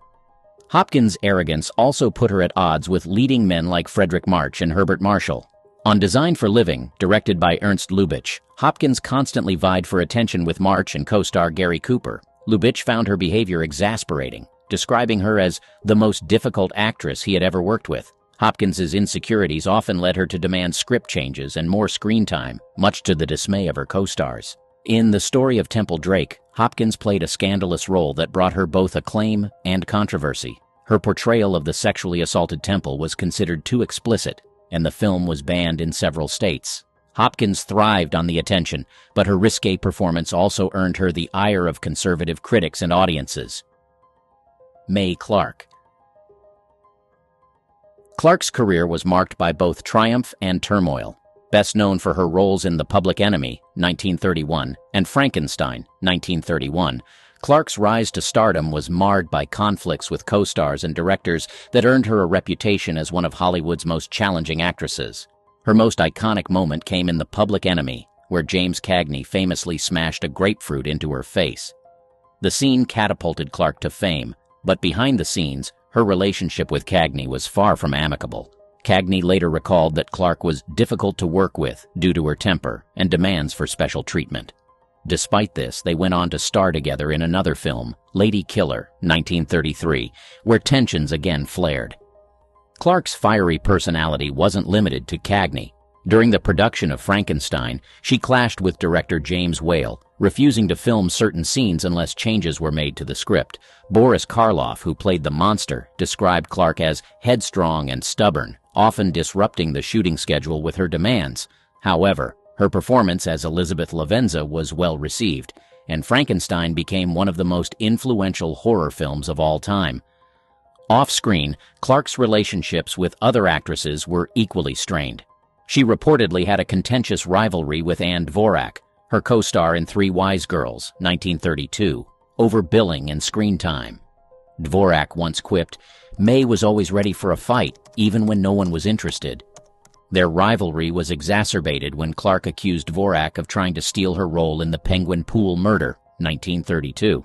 Hopkins' arrogance also put her at odds with leading men like Frederick March and Herbert Marshall. On Designed for Living, directed by Ernst Lubitsch, Hopkins constantly vied for attention with March and co-star Gary Cooper. Lubitsch found her behavior exasperating, describing her as the most difficult actress he had ever worked with. Hopkins's insecurities often led her to demand script changes and more screen time, much to the dismay of her co-stars. In The Story of Temple Drake, Hopkins played a scandalous role that brought her both acclaim and controversy. Her portrayal of the sexually assaulted Temple was considered too explicit, and the film was banned in several states. Hopkins thrived on the attention, but her risque performance also earned her the ire of conservative critics and audiences. Mae Clarke. Clarke's career was marked by both triumph and turmoil. Best known for her roles in The Public Enemy, 1931, and Frankenstein, 1931, Clarke's rise to stardom was marred by conflicts with co-stars and directors that earned her a reputation as one of Hollywood's most challenging actresses. Her most iconic moment came in The Public Enemy, where James Cagney famously smashed a grapefruit into her face. The scene catapulted Clarke to fame, but behind the scenes, her relationship with Cagney was far from amicable. Cagney later recalled that Clarke was difficult to work with due to her temper and demands for special treatment. Despite this, they went on to star together in another film, Lady Killer, 1933, where tensions again flared. Clarke's fiery personality wasn't limited to Cagney. During the production of Frankenstein, she clashed with director James Whale, refusing to film certain scenes unless changes were made to the script. Boris Karloff, who played the monster, described Clarke as headstrong and stubborn, often disrupting the shooting schedule with her demands. However, her performance as Elizabeth Lavenza was well received, and Frankenstein became one of the most influential horror films of all time. Off-screen, Clarke's relationships with other actresses were equally strained. She reportedly had a contentious rivalry with Anne Dvorak, her co-star in Three Wise Girls, 1932, over billing and screen time. Dvorak once quipped, "Mae was always ready for a fight, even when no one was interested." Their rivalry was exacerbated when Clarke accused Dvorak of trying to steal her role in the Penguin Pool murder, 1932.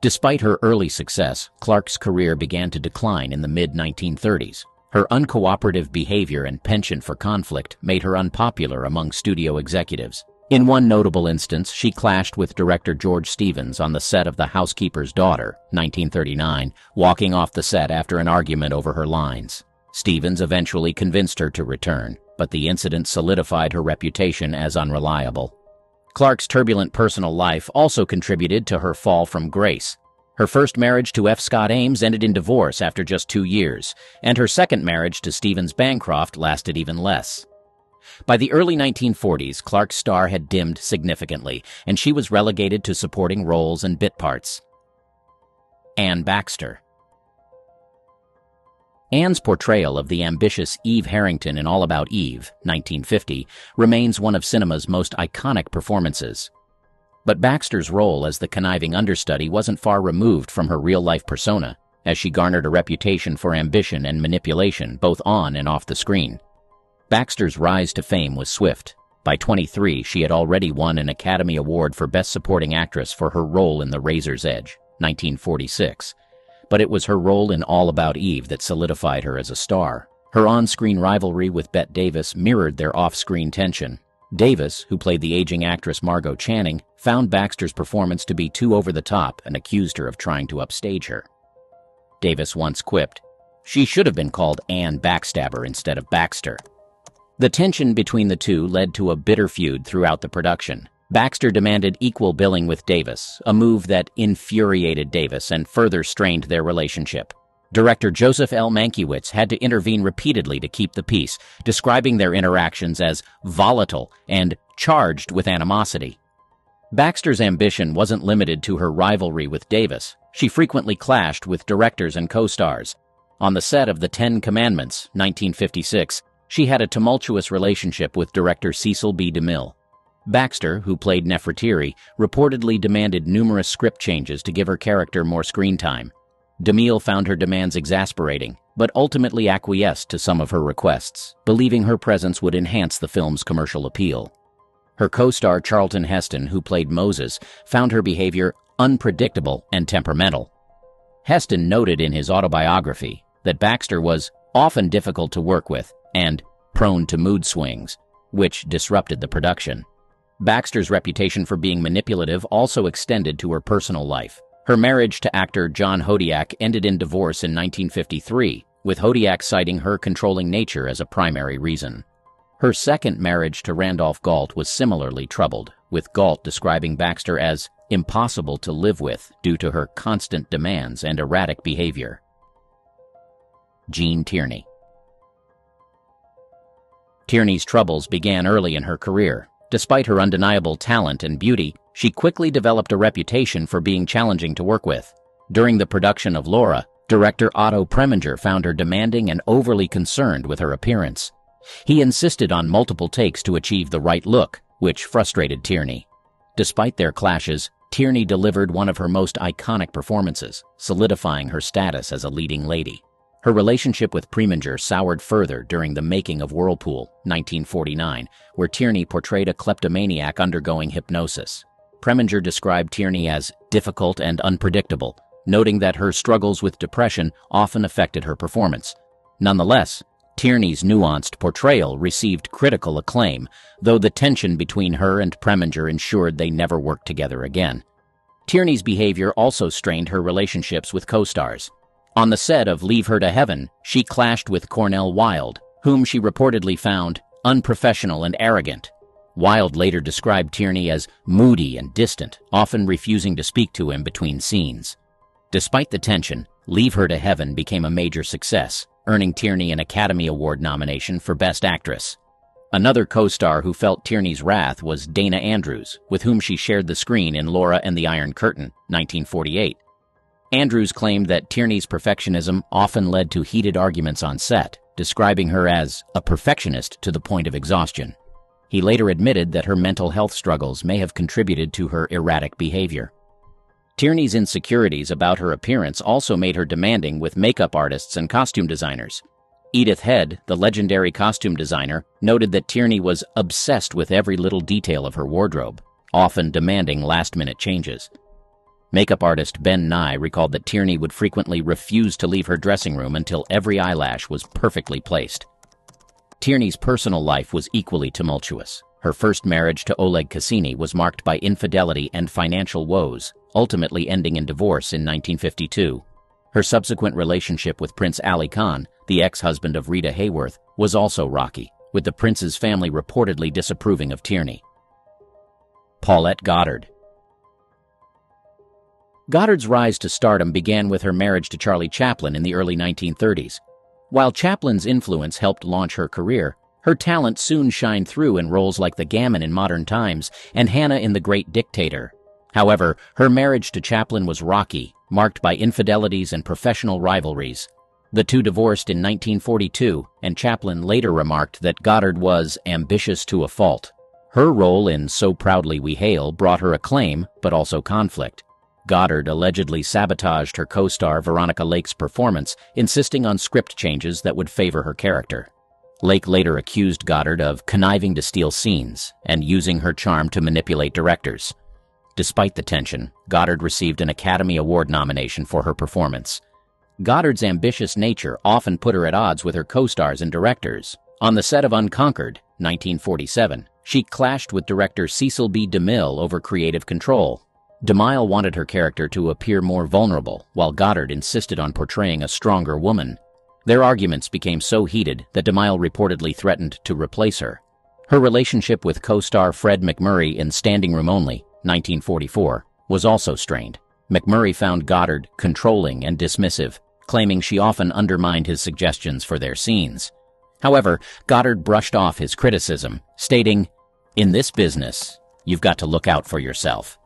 Despite her early success, Clarke's career began to decline in the mid-1930s. Her uncooperative behavior and penchant for conflict made her unpopular among studio executives. In one notable instance, she clashed with director George Stevens on the set of The Housekeeper's Daughter, 1939, walking off the set after an argument over her lines. Stevens eventually convinced her to return, but the incident solidified her reputation as unreliable. Clarke's turbulent personal life also contributed to her fall from grace. Her first marriage to F. Scott Ames ended in divorce after just 2 years, and her second marriage to Stevens Bancroft lasted even less. By the early 1940s, Clarke's star had dimmed significantly, and she was relegated to supporting roles and bit parts. Anne Baxter. Anne's portrayal of the ambitious Eve Harrington in All About Eve, 1950, remains one of cinema's most iconic performances. But Baxter's role as the conniving understudy wasn't far removed from her real-life persona, as she garnered a reputation for ambition and manipulation both on and off the screen. Baxter's rise to fame was swift. By 23, she had already won an Academy Award for Best Supporting Actress for her role in The Razor's Edge, 1946. But it was her role in All About Eve that solidified her as a star. Her on-screen rivalry with Bette Davis mirrored their off-screen tension. Davis, who played the aging actress Margot Channing, found Baxter's performance to be too over the top and accused her of trying to upstage her. Davis once quipped, "She should have been called Anne Backstabber instead of Baxter." The tension between the two led to a bitter feud throughout the production. Baxter demanded equal billing with Davis, a move that infuriated Davis and further strained their relationship. Director Joseph L. Mankiewicz had to intervene repeatedly to keep the peace, describing their interactions as volatile and charged with animosity. Baxter's ambition wasn't limited to her rivalry with Davis. She frequently clashed with directors and co-stars. On the set of The Ten Commandments, 1956, she had a tumultuous relationship with director Cecil B. DeMille. Baxter, who played Nefertiti, reportedly demanded numerous script changes to give her character more screen time. DeMille found her demands exasperating, but ultimately acquiesced to some of her requests, believing her presence would enhance the film's commercial appeal. Her co-star Charlton Heston, who played Moses, found her behavior unpredictable and temperamental. Heston noted in his autobiography that Baxter was often difficult to work with and prone to mood swings, which disrupted the production. Baxter's reputation for being manipulative also extended to her personal life. Her marriage to actor John Hodiak ended in divorce in 1953, with Hodiak citing her controlling nature as a primary reason. Her second marriage to Randolph Galt was similarly troubled, with Galt describing Baxter as impossible to live with due to her constant demands and erratic behavior. Jean Tierney. Tierney's troubles began early in her career. Despite her undeniable talent and beauty, she quickly developed a reputation for being challenging to work with. During the production of Laura, director Otto Preminger found her demanding and overly concerned with her appearance. He insisted on multiple takes to achieve the right look, which frustrated Tierney. Despite their clashes, Tierney delivered one of her most iconic performances, solidifying her status as a leading lady. Her relationship with Preminger soured further during the making of Whirlpool, 1949, where Tierney portrayed a kleptomaniac undergoing hypnosis. Preminger described Tierney as difficult and unpredictable, noting that her struggles with depression often affected her performance. Nonetheless, Tierney's nuanced portrayal received critical acclaim, though the tension between her and Preminger ensured they never worked together again. Tierney's behavior also strained her relationships with co-stars. On the set of Leave Her to Heaven, she clashed with Cornel Wilde, whom she reportedly found unprofessional and arrogant. Wilde later described Tierney as moody and distant, often refusing to speak to him between scenes. Despite the tension, Leave Her to Heaven became a major success, earning Tierney an Academy Award nomination for Best Actress. Another co-star who felt Tierney's wrath was Dana Andrews, with whom she shared the screen in Laura and the Iron Curtain, 1948. Andrews claimed that Tierney's perfectionism often led to heated arguments on set, describing her as a perfectionist to the point of exhaustion. He later admitted that her mental health struggles may have contributed to her erratic behavior. Tierney's insecurities about her appearance also made her demanding with makeup artists and costume designers. Edith Head, the legendary costume designer, noted that Tierney was obsessed with every little detail of her wardrobe, often demanding last-minute changes. Makeup artist Ben Nye recalled that Tierney would frequently refuse to leave her dressing room until every eyelash was perfectly placed. Tierney's personal life was equally tumultuous. Her first marriage to Oleg Cassini was marked by infidelity and financial woes, ultimately ending in divorce in 1952. Her subsequent relationship with Prince Ali Khan, the ex-husband of Rita Hayworth, was also rocky, with the prince's family reportedly disapproving of Tierney. Paulette Goddard. Goddard's rise to stardom began with her marriage to Charlie Chaplin in the early 1930s. While Chaplin's influence helped launch her career, her talent soon shined through in roles like the Gammon in Modern Times and Hannah in The Great Dictator. However, her marriage to Chaplin was rocky, marked by infidelities and professional rivalries. The two divorced in 1942, and Chaplin later remarked that Goddard was ambitious to a fault. Her role in So Proudly We Hail brought her acclaim, but also conflict. Goddard allegedly sabotaged her co-star Veronica Lake's performance, insisting on script changes that would favor her character. Lake later accused Goddard of conniving to steal scenes and using her charm to manipulate directors. Despite the tension, Goddard received an Academy Award nomination for her performance. Goddard's ambitious nature often put her at odds with her co-stars and directors. On the set of Unconquered, 1947, she clashed with director Cecil B. DeMille over creative control. DeMille wanted her character to appear more vulnerable, while Goddard insisted on portraying a stronger woman. Their arguments became so heated that DeMille reportedly threatened to replace her. Her relationship with co-star Fred MacMurray in Standing Room Only, 1944, was also strained. MacMurray found Goddard controlling and dismissive, claiming she often undermined his suggestions for their scenes. However, Goddard brushed off his criticism, stating, "In this business, you've got to look out for yourself."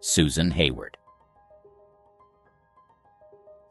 Susan Hayward.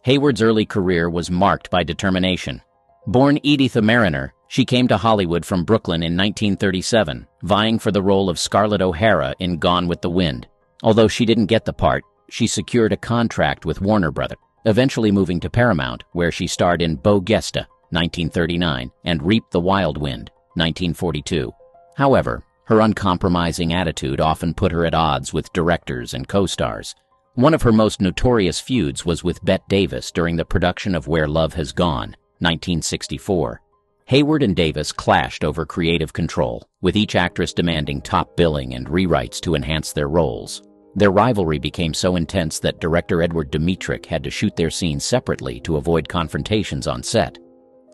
Hayward's early career was marked by determination. Born Editha Mariner, she came to Hollywood from Brooklyn in 1937, vying for the role of Scarlett O'Hara in Gone with the Wind. Although she didn't get the part, she secured a contract with Warner Brothers, eventually moving to Paramount, where she starred in Bo Gesta, 1939, and Reap the Wild Wind, 1942. However, her uncompromising attitude often put her at odds with directors and co-stars. One of her most notorious feuds was with Bette Davis during the production of Where Love Has Gone, 1964. Hayward and Davis clashed over creative control, with each actress demanding top billing and rewrites to enhance their roles. Their rivalry became so intense that director Edward Dmytryk had to shoot their scenes separately to avoid confrontations on set.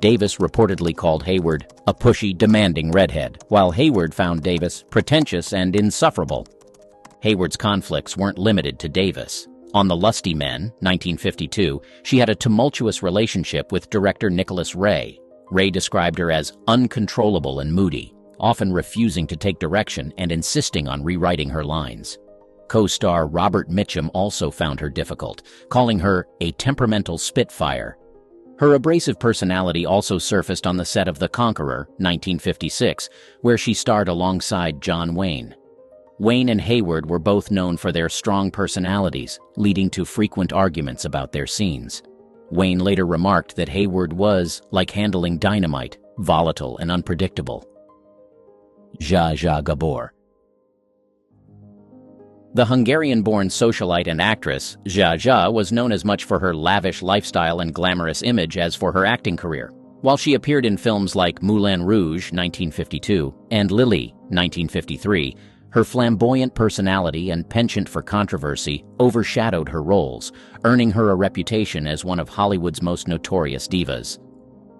Davis reportedly called Hayward a pushy, demanding redhead, while Hayward found Davis pretentious and insufferable. Hayward's conflicts weren't limited to Davis. On The Lusty Men, 1952, she had a tumultuous relationship with director Nicholas Ray. Ray described her as uncontrollable and moody, often refusing to take direction and insisting on rewriting her lines. Co-star Robert Mitchum also found her difficult, calling her a temperamental spitfire. Her abrasive personality also surfaced on the set of The Conqueror, 1956, where she starred alongside John Wayne. Wayne and Hayward were both known for their strong personalities, leading to frequent arguments about their scenes. Wayne later remarked that Hayward was like handling dynamite, volatile and unpredictable. Zsa Zsa Gabor. The Hungarian-born socialite and actress, Zsa Zsa was known as much for her lavish lifestyle and glamorous image as for her acting career. While she appeared in films like Moulin Rouge, 1952, and Lily, 1953, her flamboyant personality and penchant for controversy overshadowed her roles, earning her a reputation as one of Hollywood's most notorious divas.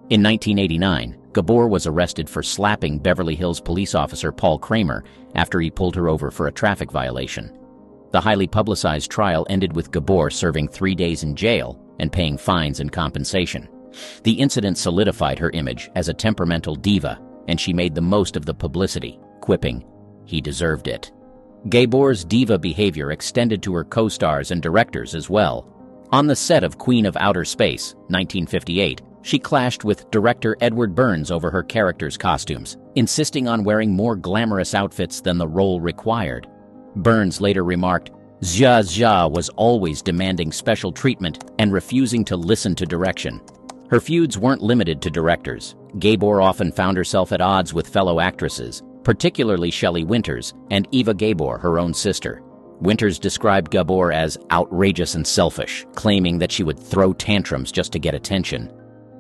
In 1989, Gabor was arrested for slapping Beverly Hills police officer Paul Kramer after he pulled her over for a traffic violation. The highly publicized trial ended with Gabor serving 3 days in jail and paying fines and compensation. The incident solidified her image as a temperamental diva, and she made the most of the publicity, quipping, "He deserved it." Gabor's diva behavior extended to her co-stars and directors as well. On the set of Queen of Outer Space, 1958, she clashed with director Edward Burns over her character's costumes, insisting on wearing more glamorous outfits than the role required. Burns later remarked, "Zsa Zsa was always demanding special treatment and refusing to listen to direction." Her feuds weren't limited to directors. Gabor often found herself at odds with fellow actresses, particularly Shelley Winters and Eva Gabor, her own sister. Winters described Gabor as outrageous and selfish, claiming that she would throw tantrums just to get attention.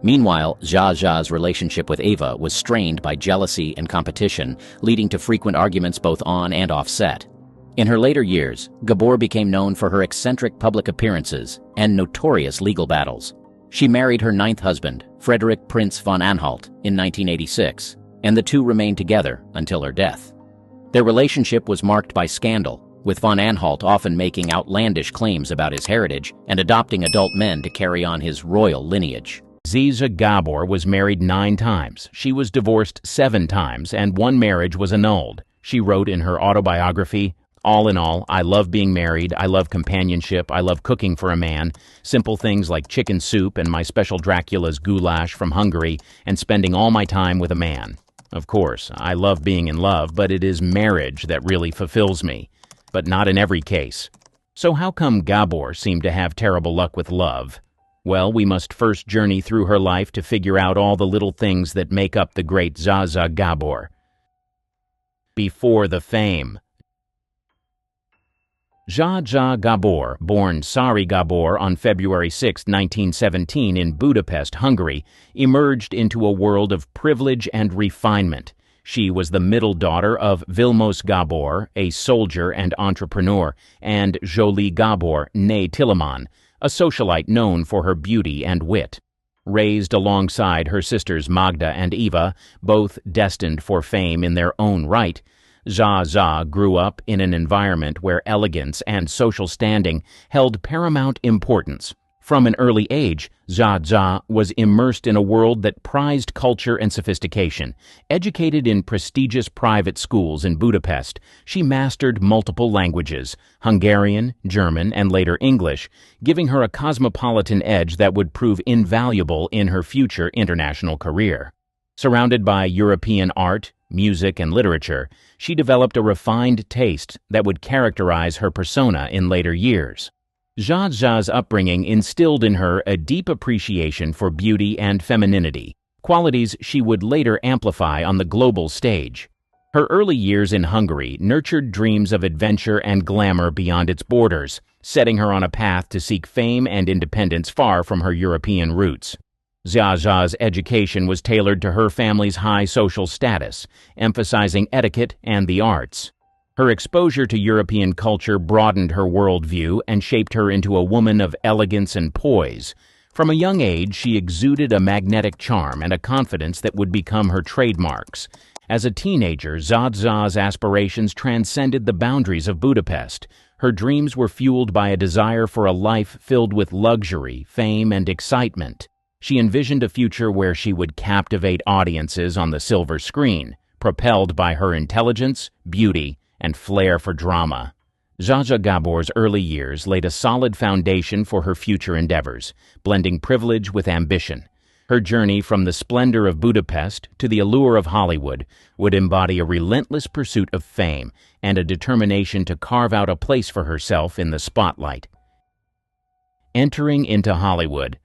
Meanwhile, Zsa Zsa's relationship with Eva was strained by jealousy and competition, leading to frequent arguments both on and off set. In her later years, Gabor became known for her eccentric public appearances and notorious legal battles. She married her 9th husband, Frederick Prince von Anhalt, in 1986, and the two remained together until her death. Their relationship was marked by scandal, with von Anhalt often making outlandish claims about his heritage and adopting adult men to carry on his royal lineage. Zsa Zsa Gabor was married 9 times. She was divorced 7 times, and one marriage was annulled. She wrote in her autobiography, "All in all, I love being married, I love companionship, I love cooking for a man, simple things like chicken soup and my special Dracula's goulash from Hungary, and spending all my time with a man. Of course, I love being in love, but it is marriage that really fulfills me. But not in every case." So how come Gabor seemed to have terrible luck with love? Well, we must first journey through her life to figure out all the little things that make up the great Zsa Zsa Gabor. Before the fame. Zsa Zsa Gabor, born Sari Gabor on February 6, 1917 in Budapest, Hungary, emerged into a world of privilege and refinement. She was the middle daughter of Vilmos Gabor, a soldier and entrepreneur, and Jolie Gabor, née Tillemann, a socialite known for her beauty and wit. Raised alongside her sisters Magda and Eva, both destined for fame in their own right, Zsa Zsa grew up in an environment where elegance and social standing held paramount importance. From an early age, Zsa Zsa was immersed in a world that prized culture and sophistication. Educated in prestigious private schools in Budapest, she mastered multiple languages, Hungarian, German, and later English, giving her a cosmopolitan edge that would prove invaluable in her future international career. Surrounded by European art, music, and literature, she developed a refined taste that would characterize her persona in later years. Zsa Zsa's upbringing instilled in her a deep appreciation for beauty and femininity, qualities she would later amplify on the global stage. Her early years in Hungary nurtured dreams of adventure and glamour beyond its borders, setting her on a path to seek fame and independence far from her European roots. Zsa Zsa's education was tailored to her family's high social status, emphasizing etiquette and the arts. Her exposure to European culture broadened her worldview and shaped her into a woman of elegance and poise. From a young age, she exuded a magnetic charm and a confidence that would become her trademarks. As a teenager, Zsa Zsa's aspirations transcended the boundaries of Budapest. Her dreams were fueled by a desire for a life filled with luxury, fame, and excitement. She envisioned a future where she would captivate audiences on the silver screen, propelled by her intelligence, beauty, and flair for drama. Zsa Zsa Gabor's early years laid a solid foundation for her future endeavors, blending privilege with ambition. Her journey from the splendor of Budapest to the allure of Hollywood would embody a relentless pursuit of fame and a determination to carve out a place for herself in the spotlight. Entering into Hollywood.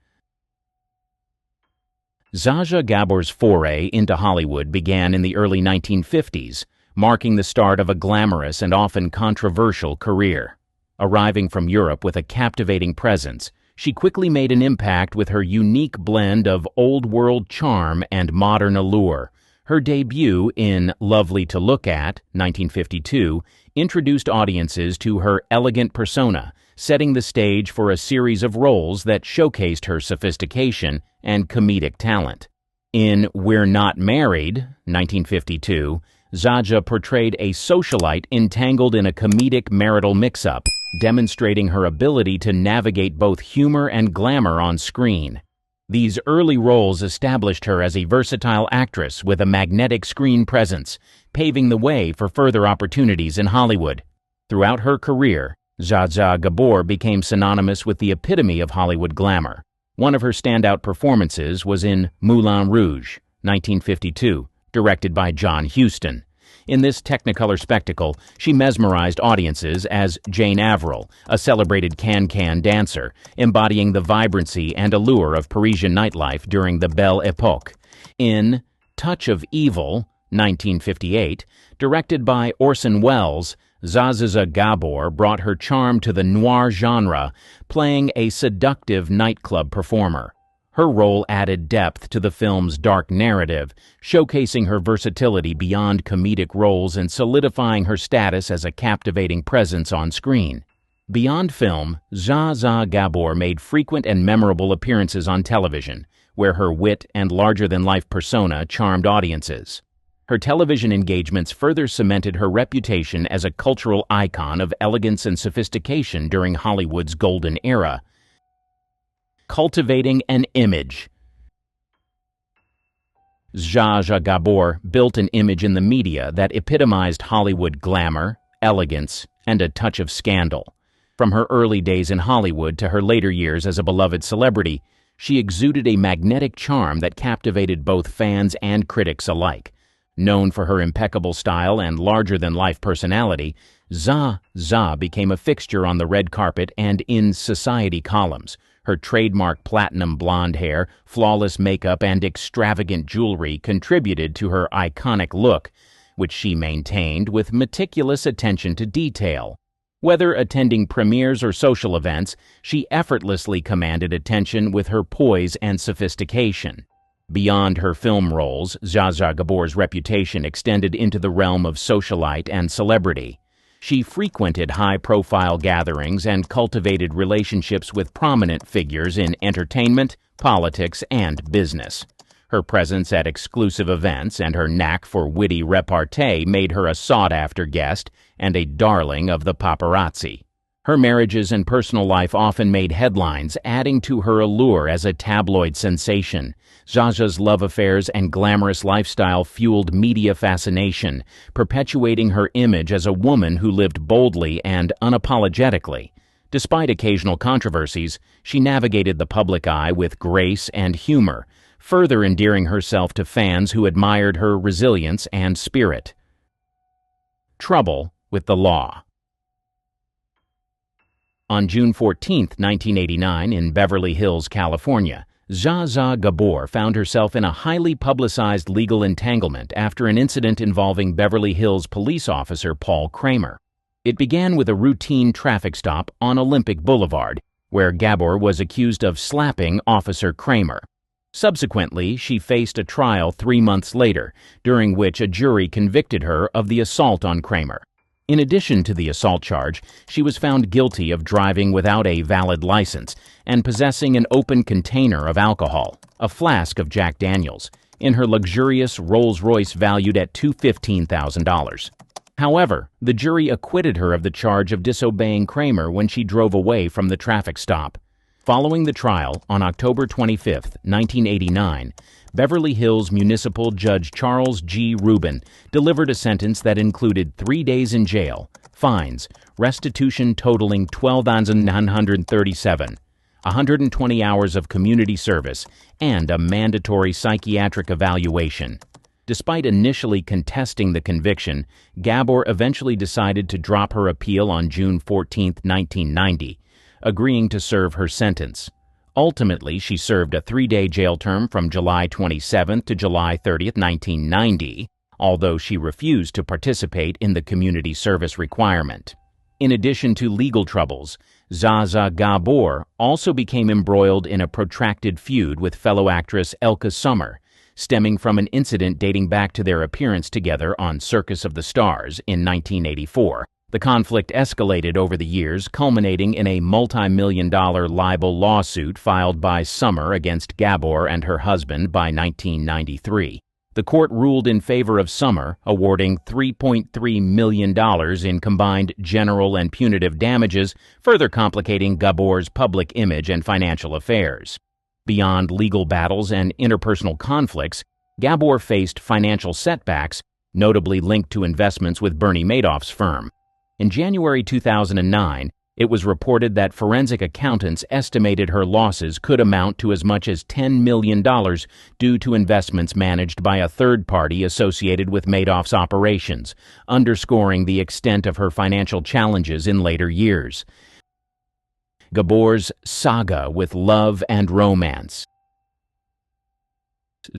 Zsa Zsa Gabor's foray into Hollywood began in the early 1950s, marking the start of a glamorous and often controversial career. Arriving from Europe with a captivating presence, she quickly made an impact with her unique blend of old-world charm and modern allure. Her debut in Lovely to Look At, 1952, introduced audiences to her elegant persona, setting the stage for a series of roles that showcased her sophistication and comedic talent. In We're Not Married, 1952, Zsa Zsa portrayed a socialite entangled in a comedic marital mix-up, demonstrating her ability to navigate both humor and glamour on screen. These early roles established her as a versatile actress with a magnetic screen presence, paving the way for further opportunities in Hollywood. Throughout her career, Zsa Zsa Gabor became synonymous with the epitome of Hollywood glamour. One of her standout performances was in Moulin Rouge, 1952, directed by John Huston. In this Technicolor spectacle, she mesmerized audiences as Jane Avril, a celebrated can-can dancer, embodying the vibrancy and allure of Parisian nightlife during the Belle Époque. In Touch of Evil, 1958, directed by Orson Welles, Zsa Zsa Gabor brought her charm to the noir genre, playing a seductive nightclub performer. Her role added depth to the film's dark narrative, showcasing her versatility beyond comedic roles and solidifying her status as a captivating presence on screen. Beyond film, Zsa Zsa Gabor made frequent and memorable appearances on television, where her wit and larger-than-life persona charmed audiences. Her television engagements further cemented her reputation as a cultural icon of elegance and sophistication during Hollywood's golden era. Cultivating an image. Zsa Zsa Gabor built an image in the media that epitomized Hollywood glamour, elegance, and a touch of scandal. From her early days in Hollywood to her later years as a beloved celebrity, she exuded a magnetic charm that captivated both fans and critics alike. Known for her impeccable style and larger-than-life personality, Zsa Zsa became a fixture on the red carpet and in society columns. Her trademark platinum blonde hair, flawless makeup, and extravagant jewelry contributed to her iconic look, which she maintained with meticulous attention to detail. Whether attending premieres or social events, she effortlessly commanded attention with her poise and sophistication. Beyond her film roles, Zsa Zsa Gabor's reputation extended into the realm of socialite and celebrity. She frequented high-profile gatherings and cultivated relationships with prominent figures in entertainment, politics, and business. Her presence at exclusive events and her knack for witty repartee made her a sought-after guest and a darling of the paparazzi. Her marriages and personal life often made headlines, adding to her allure as a tabloid sensation. Zsa Zsa's love affairs and glamorous lifestyle fueled media fascination, perpetuating her image as a woman who lived boldly and unapologetically. Despite occasional controversies, she navigated the public eye with grace and humor, further endearing herself to fans who admired her resilience and spirit. Trouble with the law. On June 14, 1989, in Beverly Hills, California, Zsa Zsa Gabor found herself in a highly publicized legal entanglement after an incident involving Beverly Hills police officer Paul Kramer. It began with a routine traffic stop on Olympic Boulevard, where Gabor was accused of slapping Officer Kramer. Subsequently, she faced a trial 3 months later, during which a jury convicted her of the assault on Kramer. In addition to the assault charge, she was found guilty of driving without a valid license and possessing an open container of alcohol, a flask of Jack Daniels, in her luxurious Rolls-Royce valued at $215,000. However, the jury acquitted her of the charge of disobeying Kramer when she drove away from the traffic stop. Following the trial, on October 25, 1989, Beverly Hills Municipal Judge Charles G. Rubin delivered a sentence that included 3 days in jail, fines, restitution totaling $12,937, 120 hours of community service, and a mandatory psychiatric evaluation. Despite initially contesting the conviction, Gabor eventually decided to drop her appeal on June 14, 1990, agreeing to serve her sentence. Ultimately, she served a 3-day jail term from July 27 to July 30, 1990, although she refused to participate in the community service requirement. In addition to legal troubles, Zsa Zsa Gabor also became embroiled in a protracted feud with fellow actress Elke Sommer, stemming from an incident dating back to their appearance together on Circus of the Stars in 1984. The conflict escalated over the years, culminating in a multi-million-dollar libel lawsuit filed by Summer against Gabor and her husband by 1993. The court ruled in favor of Summer, awarding $3.3 million in combined general and punitive damages, further complicating Gabor's public image and financial affairs. Beyond legal battles and interpersonal conflicts, Gabor faced financial setbacks, notably linked to investments with Bernie Madoff's firm. In January 2009, it was reported that forensic accountants estimated her losses could amount to as much as $10 million due to investments managed by a third party associated with Madoff's operations, underscoring the extent of her financial challenges in later years. Gabor's saga with love and romance.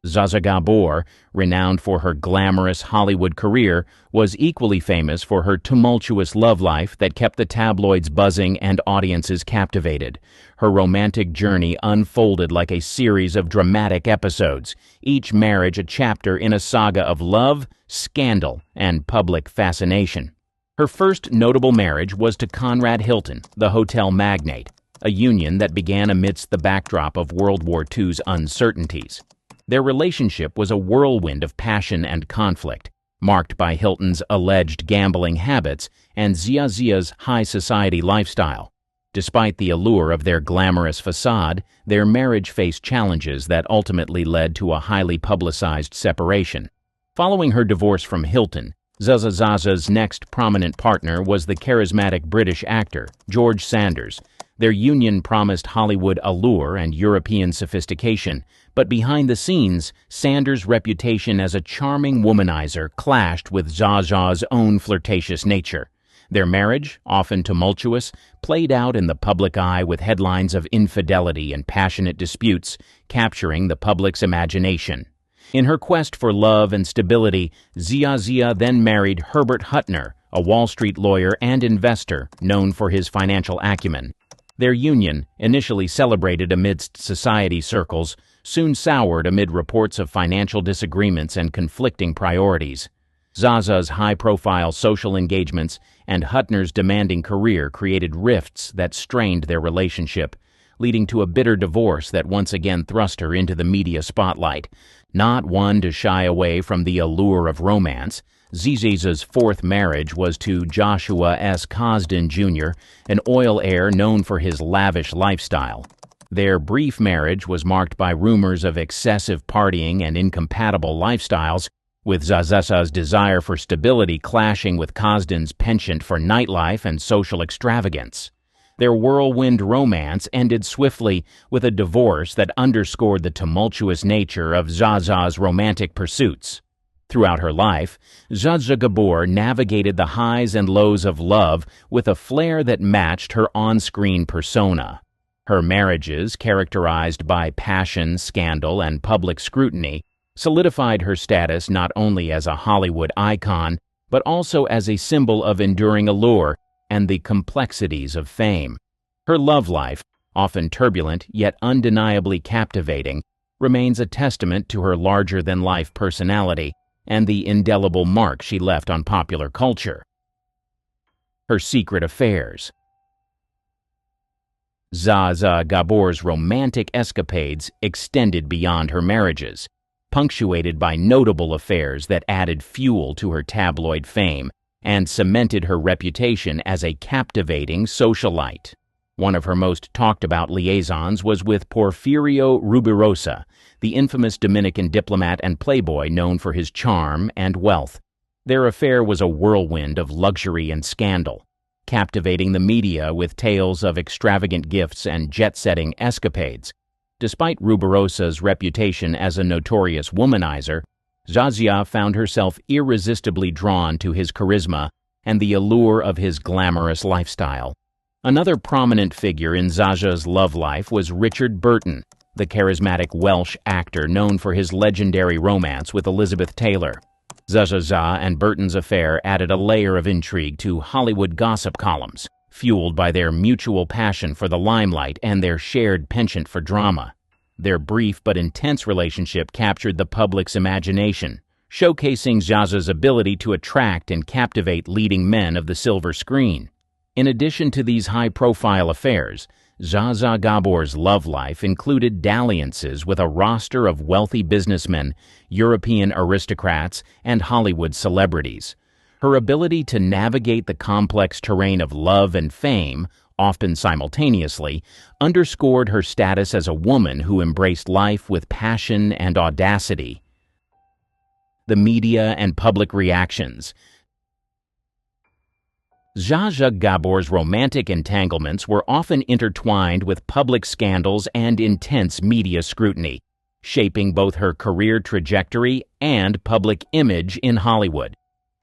Zsa Zsa Gabor, renowned for her glamorous Hollywood career, was equally famous for her tumultuous love life that kept the tabloids buzzing and audiences captivated. Her romantic journey unfolded like a series of dramatic episodes, each marriage a chapter in a saga of love, scandal, and public fascination. Her first notable marriage was to Conrad Hilton, the hotel magnate, a union that began amidst the backdrop of World War II's uncertainties. Their relationship was a whirlwind of passion and conflict, marked by Hilton's alleged gambling habits and Zsa Zsa's high society lifestyle. Despite the allure of their glamorous facade, their marriage faced challenges that ultimately led to a highly publicized separation. Following her divorce from Hilton, Zsa Zsa's next prominent partner was the charismatic British actor, George Sanders. Their union promised Hollywood allure and European sophistication, but behind the scenes, Sanders' reputation as a charming womanizer clashed with Zsa Zsa's own flirtatious nature. Their marriage, often tumultuous, played out in the public eye with headlines of infidelity and passionate disputes, capturing the public's imagination. In her quest for love and stability, Zsa Zsa then married Herbert Huttner, a Wall Street lawyer and investor known for his financial acumen. Their union, initially celebrated amidst society circles, soon soured amid reports of financial disagreements and conflicting priorities. Zsa Zsa's high-profile social engagements and Huttner's demanding career created rifts that strained their relationship, leading to a bitter divorce that once again thrust her into the media spotlight. Not one to shy away from the allure of romance, Zsa Zsa's fourth marriage was to Joshua S. Cosden, Jr., an oil heir known for his lavish lifestyle. Their brief marriage was marked by rumors of excessive partying and incompatible lifestyles, with Zsa Zsa's desire for stability clashing with Cosden's penchant for nightlife and social extravagance. Their whirlwind romance ended swiftly with a divorce that underscored the tumultuous nature of Zsa Zsa's romantic pursuits. Throughout her life, Zsa Zsa Gabor navigated the highs and lows of love with a flair that matched her on-screen persona. Her marriages, characterized by passion, scandal, and public scrutiny, solidified her status not only as a Hollywood icon, but also as a symbol of enduring allure and the complexities of fame. Her love life, often turbulent yet undeniably captivating, remains a testament to her larger-than-life personality and the indelible mark she left on popular culture. Her secret affairs. Zsa Zsa Gabor's romantic escapades extended beyond her marriages, punctuated by notable affairs that added fuel to her tabloid fame and cemented her reputation as a captivating socialite. One of her most talked-about liaisons was with Porfirio Rubirosa, the infamous Dominican diplomat and playboy known for his charm and wealth. Their affair was a whirlwind of luxury and scandal, captivating the media with tales of extravagant gifts and jet-setting escapades. Despite Rubirosa's reputation as a notorious womanizer, Zsa Zsa found herself irresistibly drawn to his charisma and the allure of his glamorous lifestyle. Another prominent figure in Zsa Zsa's love life was Richard Burton, the charismatic Welsh actor known for his legendary romance with Elizabeth Taylor. Zsa Zsa and Burton's affair added a layer of intrigue to Hollywood gossip columns, fueled by their mutual passion for the limelight and their shared penchant for drama. Their brief but intense relationship captured the public's imagination, showcasing Zsa Zsa's ability to attract and captivate leading men of the silver screen. In addition to these high-profile affairs, Zsa Zsa Gabor's love life included dalliances with a roster of wealthy businessmen, European aristocrats, and Hollywood celebrities. Her ability to navigate the complex terrain of love and fame, often simultaneously, underscored her status as a woman who embraced life with passion and audacity. The media and public reactions. Zsa Zsa Gabor's romantic entanglements were often intertwined with public scandals and intense media scrutiny, shaping both her career trajectory and public image in Hollywood.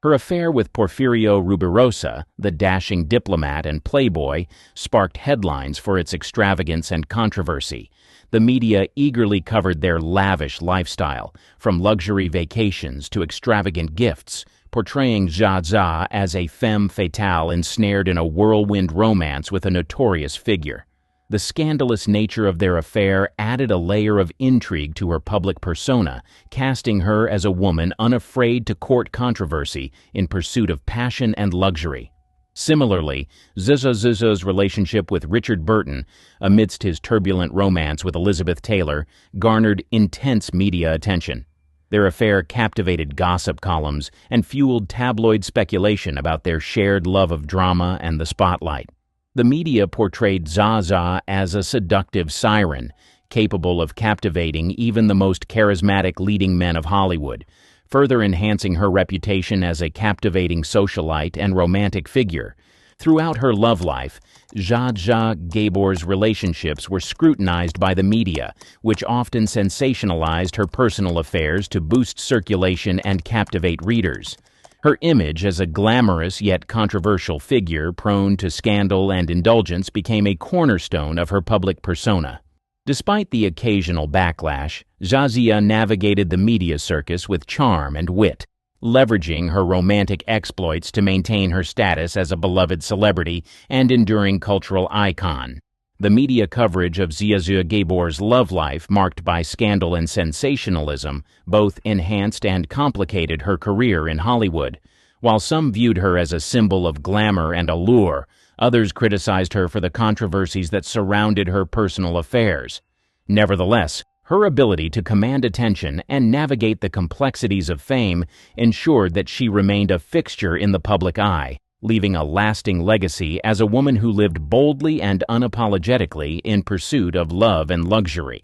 Her affair with Porfirio Rubirosa, the dashing diplomat and playboy, sparked headlines for its extravagance and controversy. The media eagerly covered their lavish lifestyle, from luxury vacations to extravagant gifts, portraying Zsa Zsa as a femme fatale ensnared in a whirlwind romance with a notorious figure. The scandalous nature of their affair added a layer of intrigue to her public persona, casting her as a woman unafraid to court controversy in pursuit of passion and luxury. Similarly, Zsa Zsa's relationship with Richard Burton, amidst his turbulent romance with Elizabeth Taylor, garnered intense media attention. Their affair captivated gossip columns and fueled tabloid speculation about their shared love of drama and the spotlight. The media portrayed Zsa Zsa as a seductive siren, capable of captivating even the most charismatic leading men of Hollywood, further enhancing her reputation as a captivating socialite and romantic figure. Throughout her love life, Zsa Zsa Gabor's relationships were scrutinized by the media, which often sensationalized her personal affairs to boost circulation and captivate readers. Her image as a glamorous yet controversial figure prone to scandal and indulgence became a cornerstone of her public persona. Despite the occasional backlash, Zsa Zsa navigated the media circus with charm and wit, leveraging her romantic exploits to maintain her status as a beloved celebrity and enduring cultural icon. The media coverage of Zsa Zsa Gabor's love life, marked by scandal and sensationalism, both enhanced and complicated her career in Hollywood. While some viewed her as a symbol of glamour and allure, others criticized her for the controversies that surrounded her personal affairs. Nevertheless, her ability to command attention and navigate the complexities of fame ensured that she remained a fixture in the public eye, leaving a lasting legacy as a woman who lived boldly and unapologetically in pursuit of love and luxury.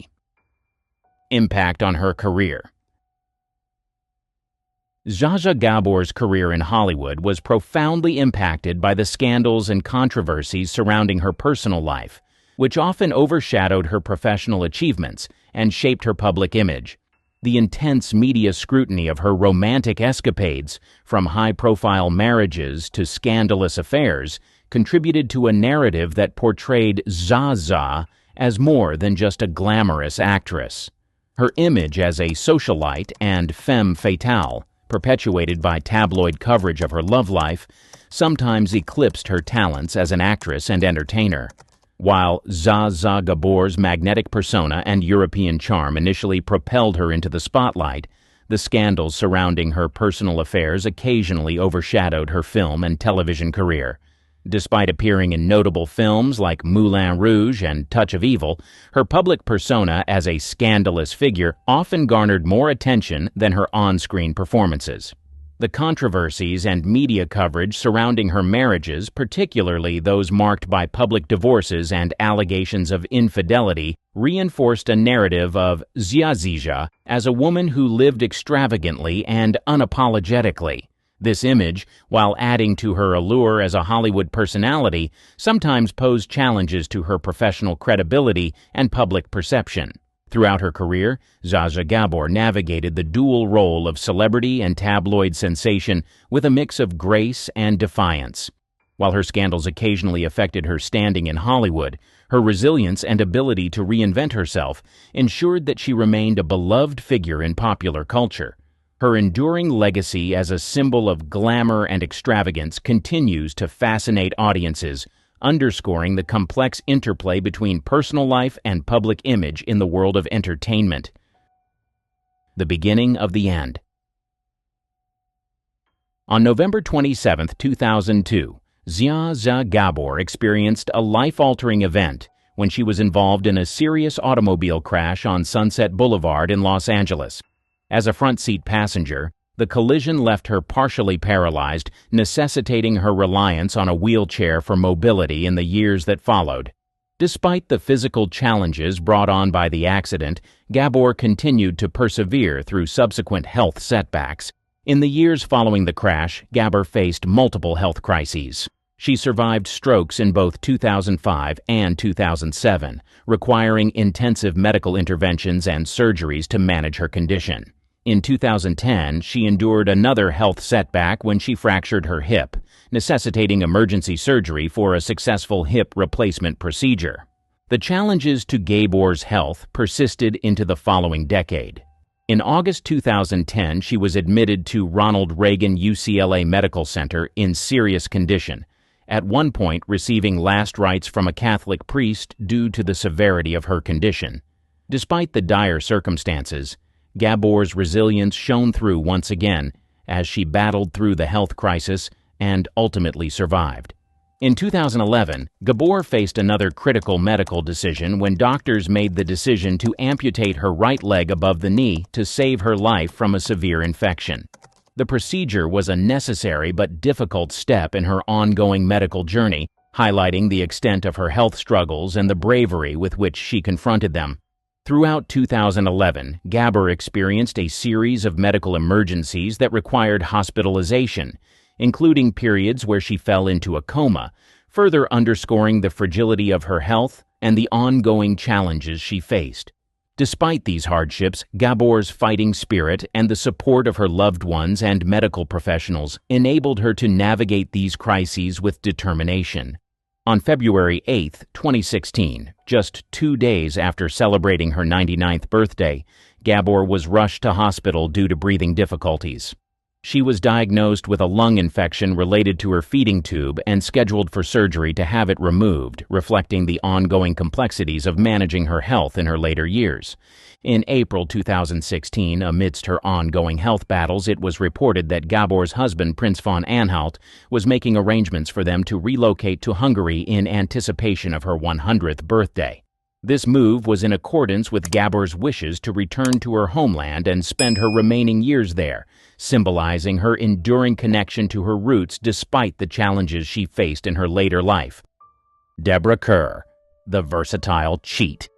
Impact on her career. Zsa Zsa Gabor's career in Hollywood was profoundly impacted by the scandals and controversies surrounding her personal life, which often overshadowed her professional achievements and shaped her public image. The intense media scrutiny of her romantic escapades, from high-profile marriages to scandalous affairs, contributed to a narrative that portrayed Zsa Zsa as more than just a glamorous actress. Her image as a socialite and femme fatale, perpetuated by tabloid coverage of her love life, sometimes eclipsed her talents as an actress and entertainer. While Zsa Zsa Gabor's magnetic persona and European charm initially propelled her into the spotlight, the scandals surrounding her personal affairs occasionally overshadowed her film and television career. Despite appearing in notable films like Moulin Rouge and Touch of Evil, her public persona as a scandalous figure often garnered more attention than her on-screen performances. The controversies and media coverage surrounding her marriages, particularly those marked by public divorces and allegations of infidelity, reinforced a narrative of Zsa Zsa as a woman who lived extravagantly and unapologetically. This image, while adding to her allure as a Hollywood personality, sometimes posed challenges to her professional credibility and public perception. Throughout her career, Zsa Zsa Gabor navigated the dual role of celebrity and tabloid sensation with a mix of grace and defiance. While her scandals occasionally affected her standing in Hollywood, her resilience and ability to reinvent herself ensured that she remained a beloved figure in popular culture. Her enduring legacy as a symbol of glamour and extravagance continues to fascinate audiences, underscoring the complex interplay between personal life and public image in the world of entertainment. The beginning of the end. On November 27, 2002, Zsa Zsa Gabor experienced a life-altering event when she was involved in a serious automobile crash on Sunset Boulevard in Los Angeles. As a front-seat passenger, the collision left her partially paralyzed, necessitating her reliance on a wheelchair for mobility in the years that followed. Despite the physical challenges brought on by the accident, Gabor continued to persevere through subsequent health setbacks. In the years following the crash, Gabor faced multiple health crises. She survived strokes in both 2005 and 2007, requiring intensive medical interventions and surgeries to manage her condition. In 2010, she endured another health setback when she fractured her hip, necessitating emergency surgery for a successful hip replacement procedure. The challenges to Gabor's health persisted into the following decade. In August 2010, she was admitted to Ronald Reagan UCLA Medical Center in serious condition, at one point receiving last rites from a Catholic priest due to the severity of her condition. Despite the dire circumstances, Gabor's resilience shone through once again as she battled through the health crisis and ultimately survived. In 2011, Gabor faced another critical medical decision when doctors made the decision to amputate her right leg above the knee to save her life from a severe infection. The procedure was a necessary but difficult step in her ongoing medical journey, highlighting the extent of her health struggles and the bravery with which she confronted them. Throughout 2011, Gabor experienced a series of medical emergencies that required hospitalization, including periods where she fell into a coma, further underscoring the fragility of her health and the ongoing challenges she faced. Despite these hardships, Gabor's fighting spirit and the support of her loved ones and medical professionals enabled her to navigate these crises with determination. On February 8, 2016, just 2 days after celebrating her 99th birthday, Gabor was rushed to hospital due to breathing difficulties. She was diagnosed with a lung infection related to her feeding tube and scheduled for surgery to have it removed, reflecting the ongoing complexities of managing her health in her later years. In April 2016, amidst her ongoing health battles, it was reported that Gabor's husband, Prince von Anhalt, was making arrangements for them to relocate to Hungary in anticipation of her 100th birthday. This move was in accordance with Gabor's wishes to return to her homeland and spend her remaining years there, symbolizing her enduring connection to her roots despite the challenges she faced in her later life. Deborah Kerr, the versatile cheat.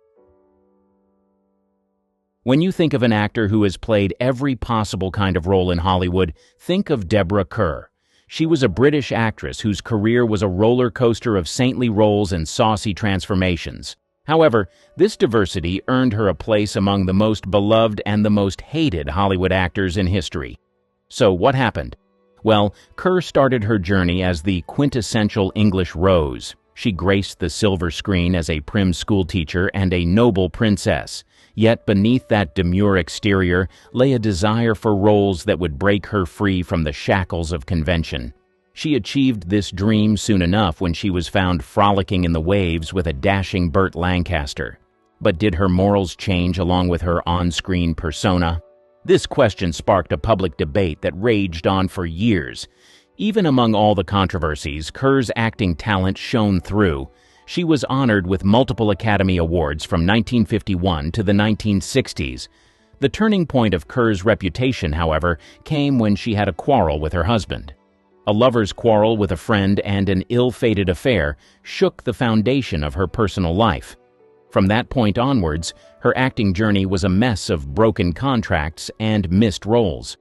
When you think of an actor who has played every possible kind of role in Hollywood, think of Deborah Kerr. She was a British actress whose career was a roller coaster of saintly roles and saucy transformations. However, this diversity earned her a place among the most beloved and the most hated Hollywood actors in history. So what happened? Well, Kerr started her journey as the quintessential English Rose. She graced the silver screen as a prim schoolteacher and a noble princess. Yet beneath that demure exterior lay a desire for roles that would break her free from the shackles of convention. She achieved this dream soon enough when she was found frolicking in the waves with a dashing Burt Lancaster. But did her morals change along with her on-screen persona? This question sparked a public debate that raged on for years. Even among all the controversies, Kerr's acting talent shone through. She was honored with multiple Academy Awards from 1951 to the 1960s. The turning point of Kerr's reputation, however, came when she had a quarrel with her husband. A lover's quarrel with a friend and an ill-fated affair shook the foundation of her personal life. From that point onwards, her acting journey was a mess of broken contracts and missed roles.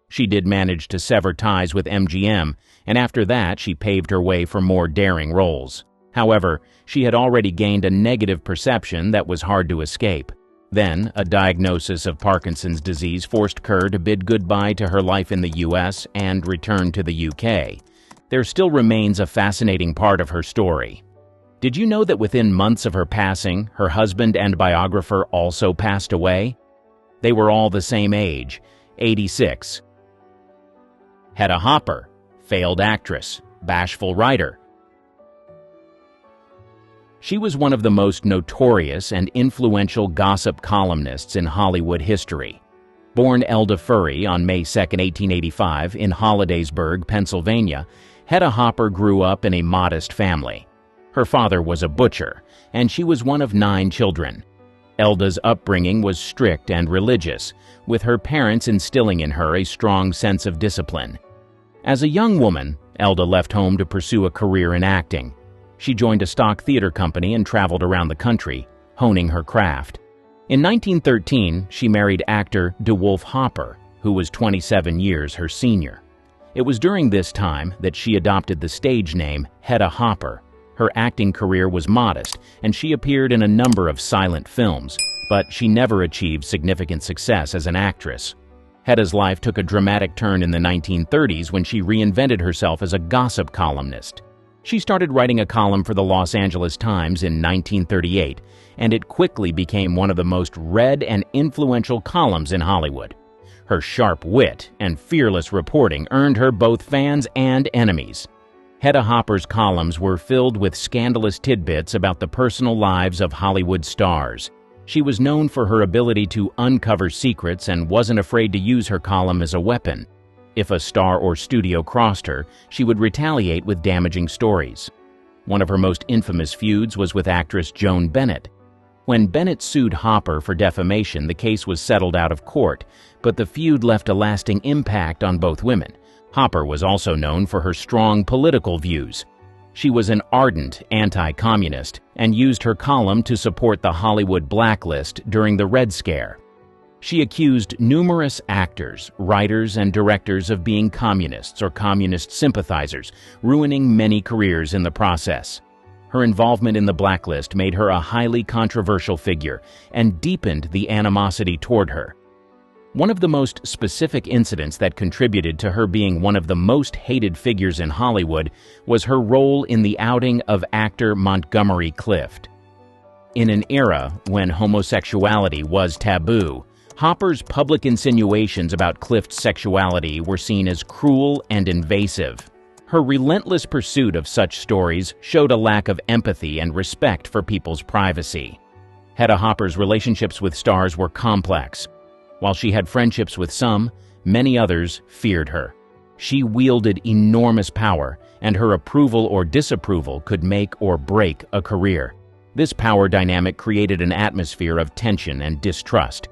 She did manage to sever ties with MGM, and after that she paved her way for more daring roles. However, she had already gained a negative perception that was hard to escape. Then, a diagnosis of Parkinson's disease forced Kerr to bid goodbye to her life in the U.S. and return to the UK. There still remains a fascinating part of her story. Did you know that within months of her passing, her husband and biographer also passed away? They were all the same age, 86. Hedda Hopper, failed actress, bashful writer. She was one of the most notorious and influential gossip columnists in Hollywood history. Born Elda Furry on May 2, 1885, in Hollidaysburg, Pennsylvania, Hedda Hopper grew up in a modest family. Her father was a butcher, and she was one of 9 children. Elda's upbringing was strict and religious, with her parents instilling in her a strong sense of discipline. As a young woman, Elda left home to pursue a career in acting. She joined a stock theater company and traveled around the country, honing her craft. In 1913, she married actor DeWolf Hopper, who was 27 years her senior. It was during this time that she adopted the stage name Hedda Hopper. Her acting career was modest, and she appeared in a number of silent films, but she never achieved significant success as an actress. Hedda's life took a dramatic turn in the 1930s when she reinvented herself as a gossip columnist. She started writing a column for the Los Angeles Times in 1938, and it quickly became one of the most read and influential columns in Hollywood. Her sharp wit and fearless reporting earned her both fans and enemies. Hedda Hopper's columns were filled with scandalous tidbits about the personal lives of Hollywood stars. She was known for her ability to uncover secrets and wasn't afraid to use her column as a weapon. If a star or studio crossed her, she would retaliate with damaging stories. One of her most infamous feuds was with actress Joan Bennett. When Bennett sued Hopper for defamation, the case was settled out of court, but the feud left a lasting impact on both women. Hopper was also known for her strong political views. She was an ardent anti-communist and used her column to support the Hollywood blacklist during the Red Scare. She accused numerous actors, writers, and directors of being communists or communist sympathizers, ruining many careers in the process. Her involvement in the blacklist made her a highly controversial figure and deepened the animosity toward her. One of the most specific incidents that contributed to her being one of the most hated figures in Hollywood was her role in the outing of actor Montgomery Clift. In an era when homosexuality was taboo, Hopper's public insinuations about Clift's sexuality were seen as cruel and invasive. Her relentless pursuit of such stories showed a lack of empathy and respect for people's privacy. Hedda Hopper's relationships with stars were complex. While she had friendships with some, many others feared her. She wielded enormous power, and her approval or disapproval could make or break a career. This power dynamic created an atmosphere of tension and distrust.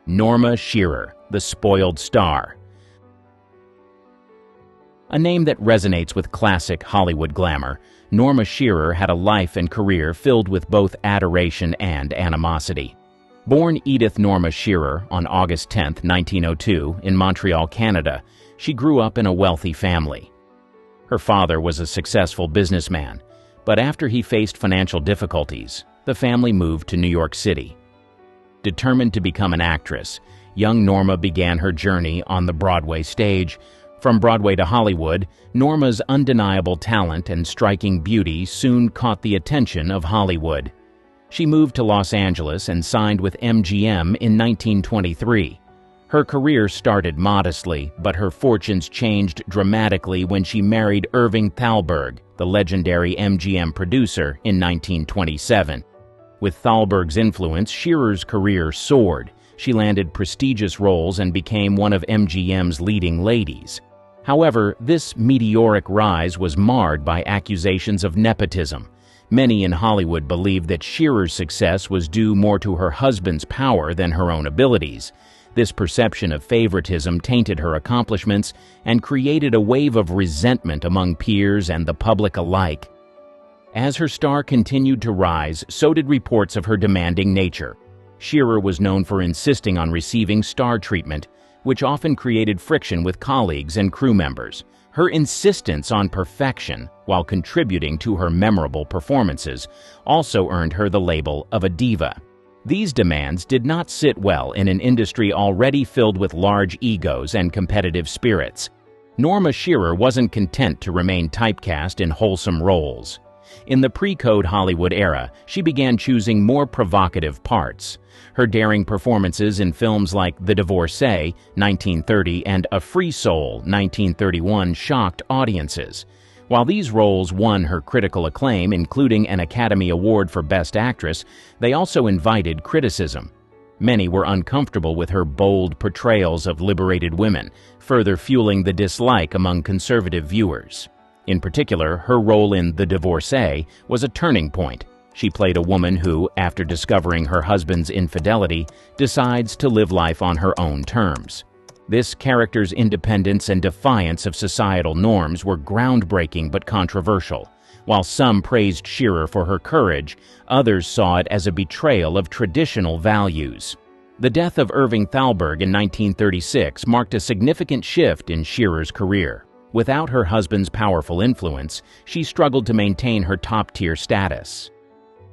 Norma Shearer, the spoiled star. A name that resonates with classic Hollywood glamour, Norma Shearer had a life and career filled with both adoration and animosity. Born Edith Norma Shearer on August 10, 1902, in Montreal, Canada, she grew up in a wealthy family. Her father was a successful businessman, but after he faced financial difficulties, the family moved to New York City. Determined to become an actress, young Norma began her journey on the Broadway stage. From Broadway to Hollywood, Norma's undeniable talent and striking beauty soon caught the attention of Hollywood. She moved to Los Angeles and signed with MGM in 1923. Her career started modestly, but her fortunes changed dramatically when she married Irving Thalberg, the legendary MGM producer, in 1927. With Thalberg's influence, Shearer's career soared. She landed prestigious roles and became one of MGM's leading ladies. However, this meteoric rise was marred by accusations of nepotism. Many in Hollywood believed that Shearer's success was due more to her husband's power than her own abilities. This perception of favoritism tainted her accomplishments and created a wave of resentment among peers and the public alike. As her star continued to rise, so did reports of her demanding nature. Shearer was known for insisting on receiving star treatment, which often created friction with colleagues and crew members. Her insistence on perfection, while contributing to her memorable performances, also earned her the label of a diva. These demands did not sit well in an industry already filled with large egos and competitive spirits. Norma Shearer wasn't content to remain typecast in wholesome roles. In the pre-code Hollywood era, she began choosing more provocative parts. Her daring performances in films like The Divorcee, 1930, and A Free Soul, 1931, shocked audiences. While these roles won her critical acclaim, including an Academy Award for Best Actress, they also invited criticism. Many were uncomfortable with her bold portrayals of liberated women, further fueling the dislike among conservative viewers. In particular, her role in The Divorcee was a turning point. She played a woman who, after discovering her husband's infidelity, decides to live life on her own terms. This character's independence and defiance of societal norms were groundbreaking but controversial. While some praised Shearer for her courage, others saw it as a betrayal of traditional values. The death of Irving Thalberg in 1936 marked a significant shift in Shearer's career. Without her husband's powerful influence, she struggled to maintain her top-tier status.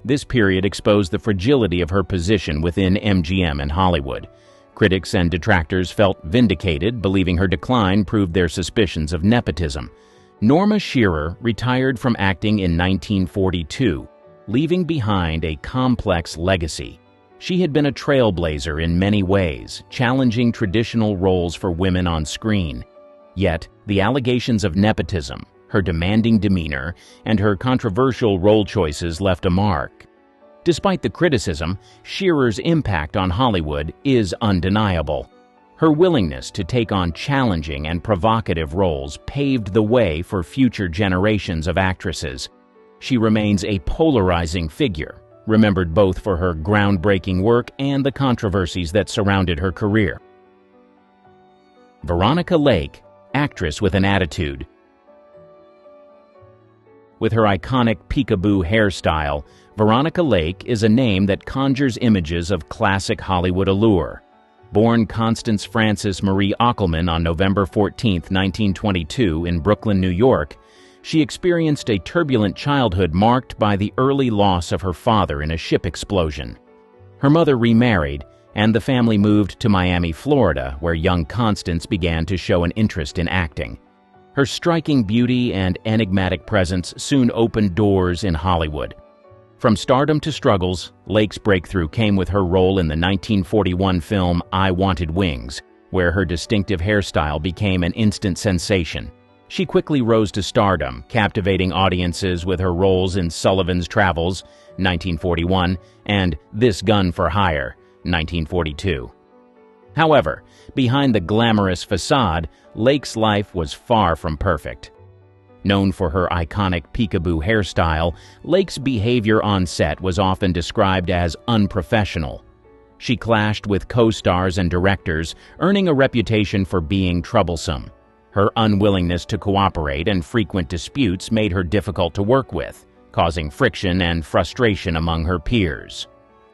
This period exposed the fragility of her position within MGM and Hollywood. Critics and detractors felt vindicated, believing her decline proved their suspicions of nepotism. Norma Shearer retired from acting in 1942, leaving behind a complex legacy. She had been a trailblazer in many ways, challenging traditional roles for women on screen. Yet, the allegations of nepotism, her demanding demeanor, and her controversial role choices left a mark. Despite the criticism, Shearer's impact on Hollywood is undeniable. Her willingness to take on challenging and provocative roles paved the way for future generations of actresses. She remains a polarizing figure, remembered both for her groundbreaking work and the controversies that surrounded her career. Veronica Lake, actress with an attitude. With her iconic peekaboo hairstyle, Veronica Lake is a name that conjures images of classic Hollywood allure. Born Constance Frances Marie Ockelman on November 14, 1922, in Brooklyn, New York, she experienced a turbulent childhood marked by the early loss of her father in a ship explosion. Her mother remarried, and the family moved to Miami, Florida, where young Constance began to show an interest in acting. Her striking beauty and enigmatic presence soon opened doors in Hollywood. From stardom to struggles, Lake's breakthrough came with her role in the 1941 film I Wanted Wings, where her distinctive hairstyle became an instant sensation. She quickly rose to stardom, captivating audiences with her roles in Sullivan's Travels, 1941, and This Gun for Hire, 1942. However, behind the glamorous facade, Lake's life was far from perfect. Known for her iconic peekaboo hairstyle, Lake's behavior on set was often described as unprofessional. She clashed with co-stars and directors, earning a reputation for being troublesome. Her unwillingness to cooperate and frequent disputes made her difficult to work with, causing friction and frustration among her peers.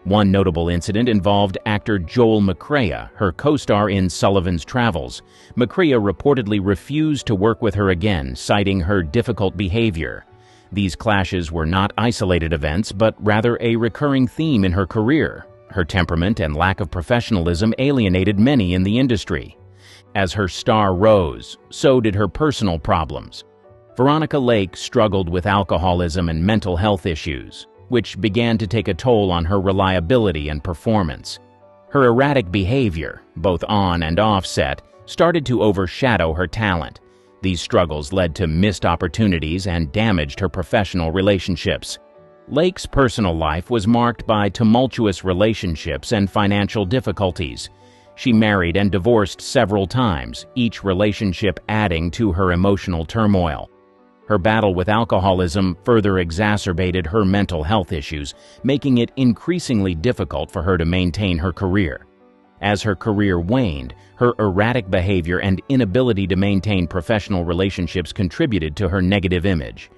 One notable incident involved actor Joel McCrea, her co-star in Sullivan's Travels. McCrea reportedly refused to work with her again, citing her difficult behavior. These clashes were not isolated events, but rather a recurring theme in her career. Her temperament and lack of professionalism alienated many in the industry. As her star rose, so did her personal problems. Veronica Lake struggled with alcoholism and mental health issues, which began to take a toll on her reliability and performance. Her erratic behavior, both on and off set, started to overshadow her talent. These struggles led to missed opportunities and damaged her professional relationships. Lake's personal life was marked by tumultuous relationships and financial difficulties. She married and divorced several times, each relationship adding to her emotional turmoil. Her battle with alcoholism further exacerbated her mental health issues, making it increasingly difficult for her to maintain her career. As her career waned, her erratic behavior and inability to maintain professional relationships contributed to her negative image.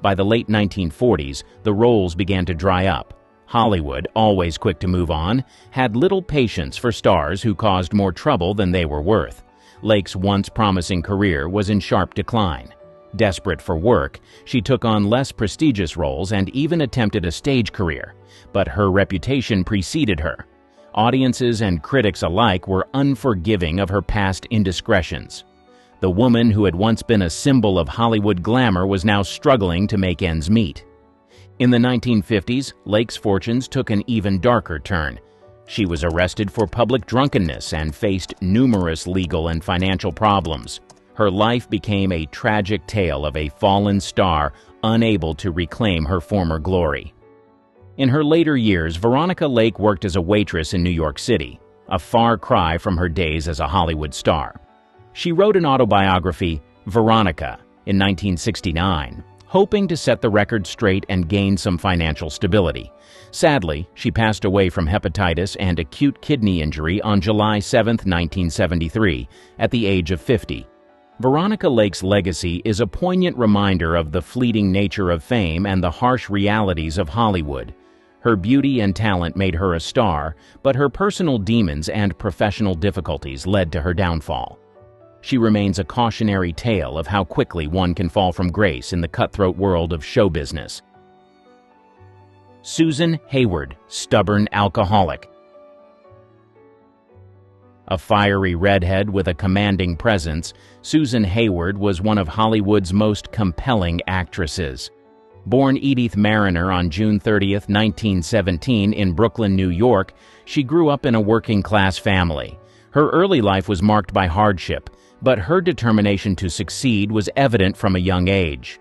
By the late 1940s, the roles began to dry up. Hollywood, always quick to move on, had little patience for stars who caused more trouble than they were worth. Lake's once promising career was in sharp decline. Desperate for work, she took on less prestigious roles and even attempted a stage career, but her reputation preceded her. Audiences and critics alike were unforgiving of her past indiscretions. The woman who had once been a symbol of Hollywood glamour was now struggling to make ends meet. In the 1950s, Lake's fortunes took an even darker turn. She was arrested for public drunkenness and faced numerous legal and financial problems. Her life became a tragic tale of a fallen star unable to reclaim her former glory. In her later years, Veronica Lake worked as a waitress in New York City, a far cry from her days as a Hollywood star. She wrote an autobiography, Veronica, in 1969, hoping to set the record straight and gain some financial stability. Sadly, she passed away from hepatitis and acute kidney injury on July 7, 1973, at the age of 50. Veronica Lake's legacy is a poignant reminder of the fleeting nature of fame and the harsh realities of Hollywood. Her beauty and talent made her a star, but her personal demons and professional difficulties led to her downfall. She remains a cautionary tale of how quickly one can fall from grace in the cutthroat world of show business. Susan Hayward, stubborn alcoholic. A fiery redhead with a commanding presence, Susan Hayward was one of Hollywood's most compelling actresses. Born Edith Mariner on June 30, 1917 in Brooklyn, New York, she grew up in a working-class family. Her early life was marked by hardship, but her determination to succeed was evident from a young age.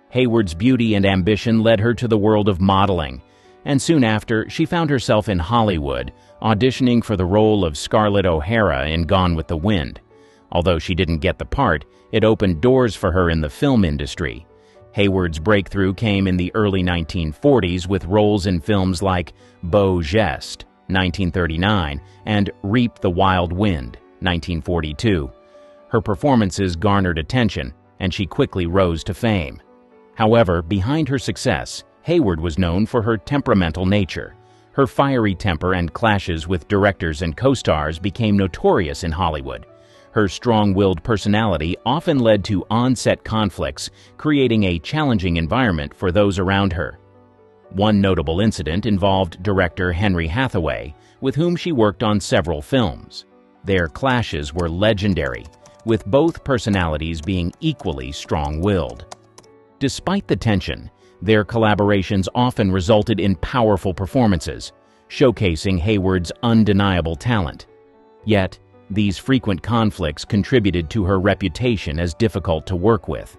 Hayward's beauty and ambition led her to the world of modeling, and soon after, she found herself in Hollywood, auditioning for the role of Scarlett O'Hara in Gone with the Wind. Although she didn't get the part, it opened doors for her in the film industry. Hayward's breakthrough came in the early 1940s with roles in films like Beau Geste, 1939, and Reap the Wild Wind, 1942. Her performances garnered attention, and she quickly rose to fame. However, behind her success, Hayward was known for her temperamental nature. Her fiery temper and clashes with directors and co-stars became notorious in Hollywood. Her strong-willed personality often led to on-set conflicts, creating a challenging environment for those around her. One notable incident involved director Henry Hathaway, with whom she worked on several films. Their clashes were legendary, with both personalities being equally strong-willed. Despite the tension, their collaborations often resulted in powerful performances, showcasing Hayward's undeniable talent. Yet, these frequent conflicts contributed to her reputation as difficult to work with.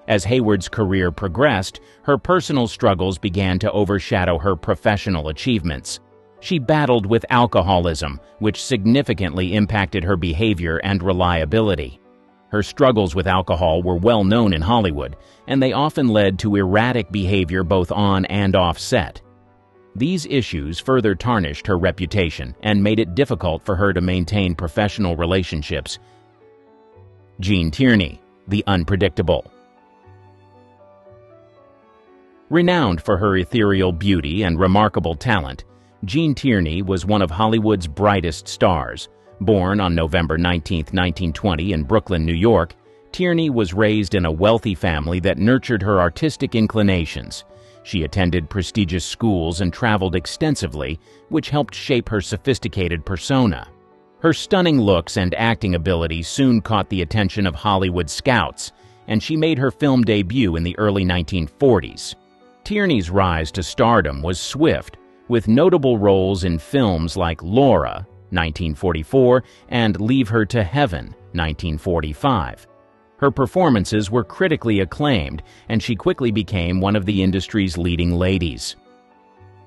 As Hayward's career progressed, her personal struggles began to overshadow her professional achievements. She battled with alcoholism, which significantly impacted her behavior and reliability. Her struggles with alcohol were well known in Hollywood, and they often led to erratic behavior both on and off set. These issues further tarnished her reputation and made it difficult for her to maintain professional relationships. Gene Tierney, the unpredictable. Renowned for her ethereal beauty and remarkable talent, Gene Tierney was one of Hollywood's brightest stars. Born on November 19, 1920 in Brooklyn, New York, Tierney was raised in a wealthy family that nurtured her artistic inclinations. She attended prestigious schools and traveled extensively, which helped shape her sophisticated persona. Her stunning looks and acting ability soon caught the attention of Hollywood scouts, and she made her film debut in the early 1940s. Tierney's rise to stardom was swift, with notable roles in films like Laura, 1944, and Leave Her to Heaven, 1945. Her performances were critically acclaimed, and she quickly became one of the industry's leading ladies.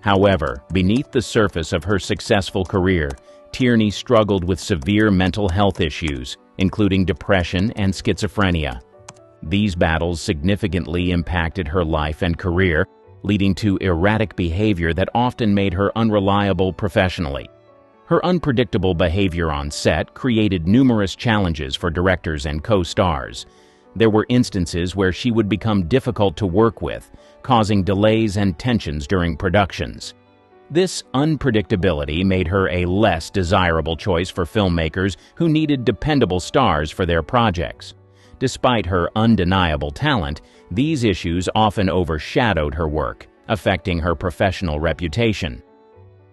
However, beneath the surface of her successful career, Tierney struggled with severe mental health issues, including depression and schizophrenia. These battles significantly impacted her life and career, leading to erratic behavior that often made her unreliable professionally. Her unpredictable behavior on set created numerous challenges for directors and co-stars. There were instances where she would become difficult to work with, causing delays and tensions during productions. This unpredictability made her a less desirable choice for filmmakers who needed dependable stars for their projects. Despite her undeniable talent, these issues often overshadowed her work, affecting her professional reputation.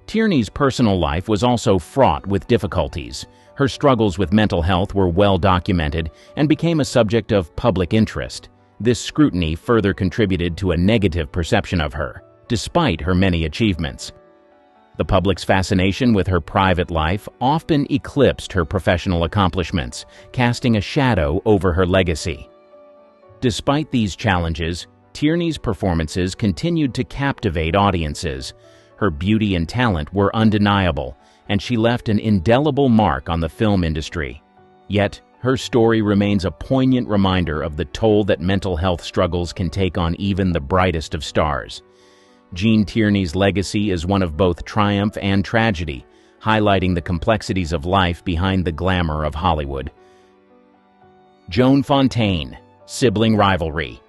Tierney's personal life was also fraught with difficulties. Her struggles with mental health were well documented and became a subject of public interest. This scrutiny further contributed to a negative perception of her, despite her many achievements. The public's fascination with her private life often eclipsed her professional accomplishments, casting a shadow over her legacy. Despite these challenges, Tierney's performances continued to captivate audiences. Her beauty and talent were undeniable, and she left an indelible mark on the film industry. Yet, her story remains a poignant reminder of the toll that mental health struggles can take on even the brightest of stars. Jean Tierney's legacy is one of both triumph and tragedy, highlighting the complexities of life behind the glamour of Hollywood. Joan Fontaine, sibling rivalry.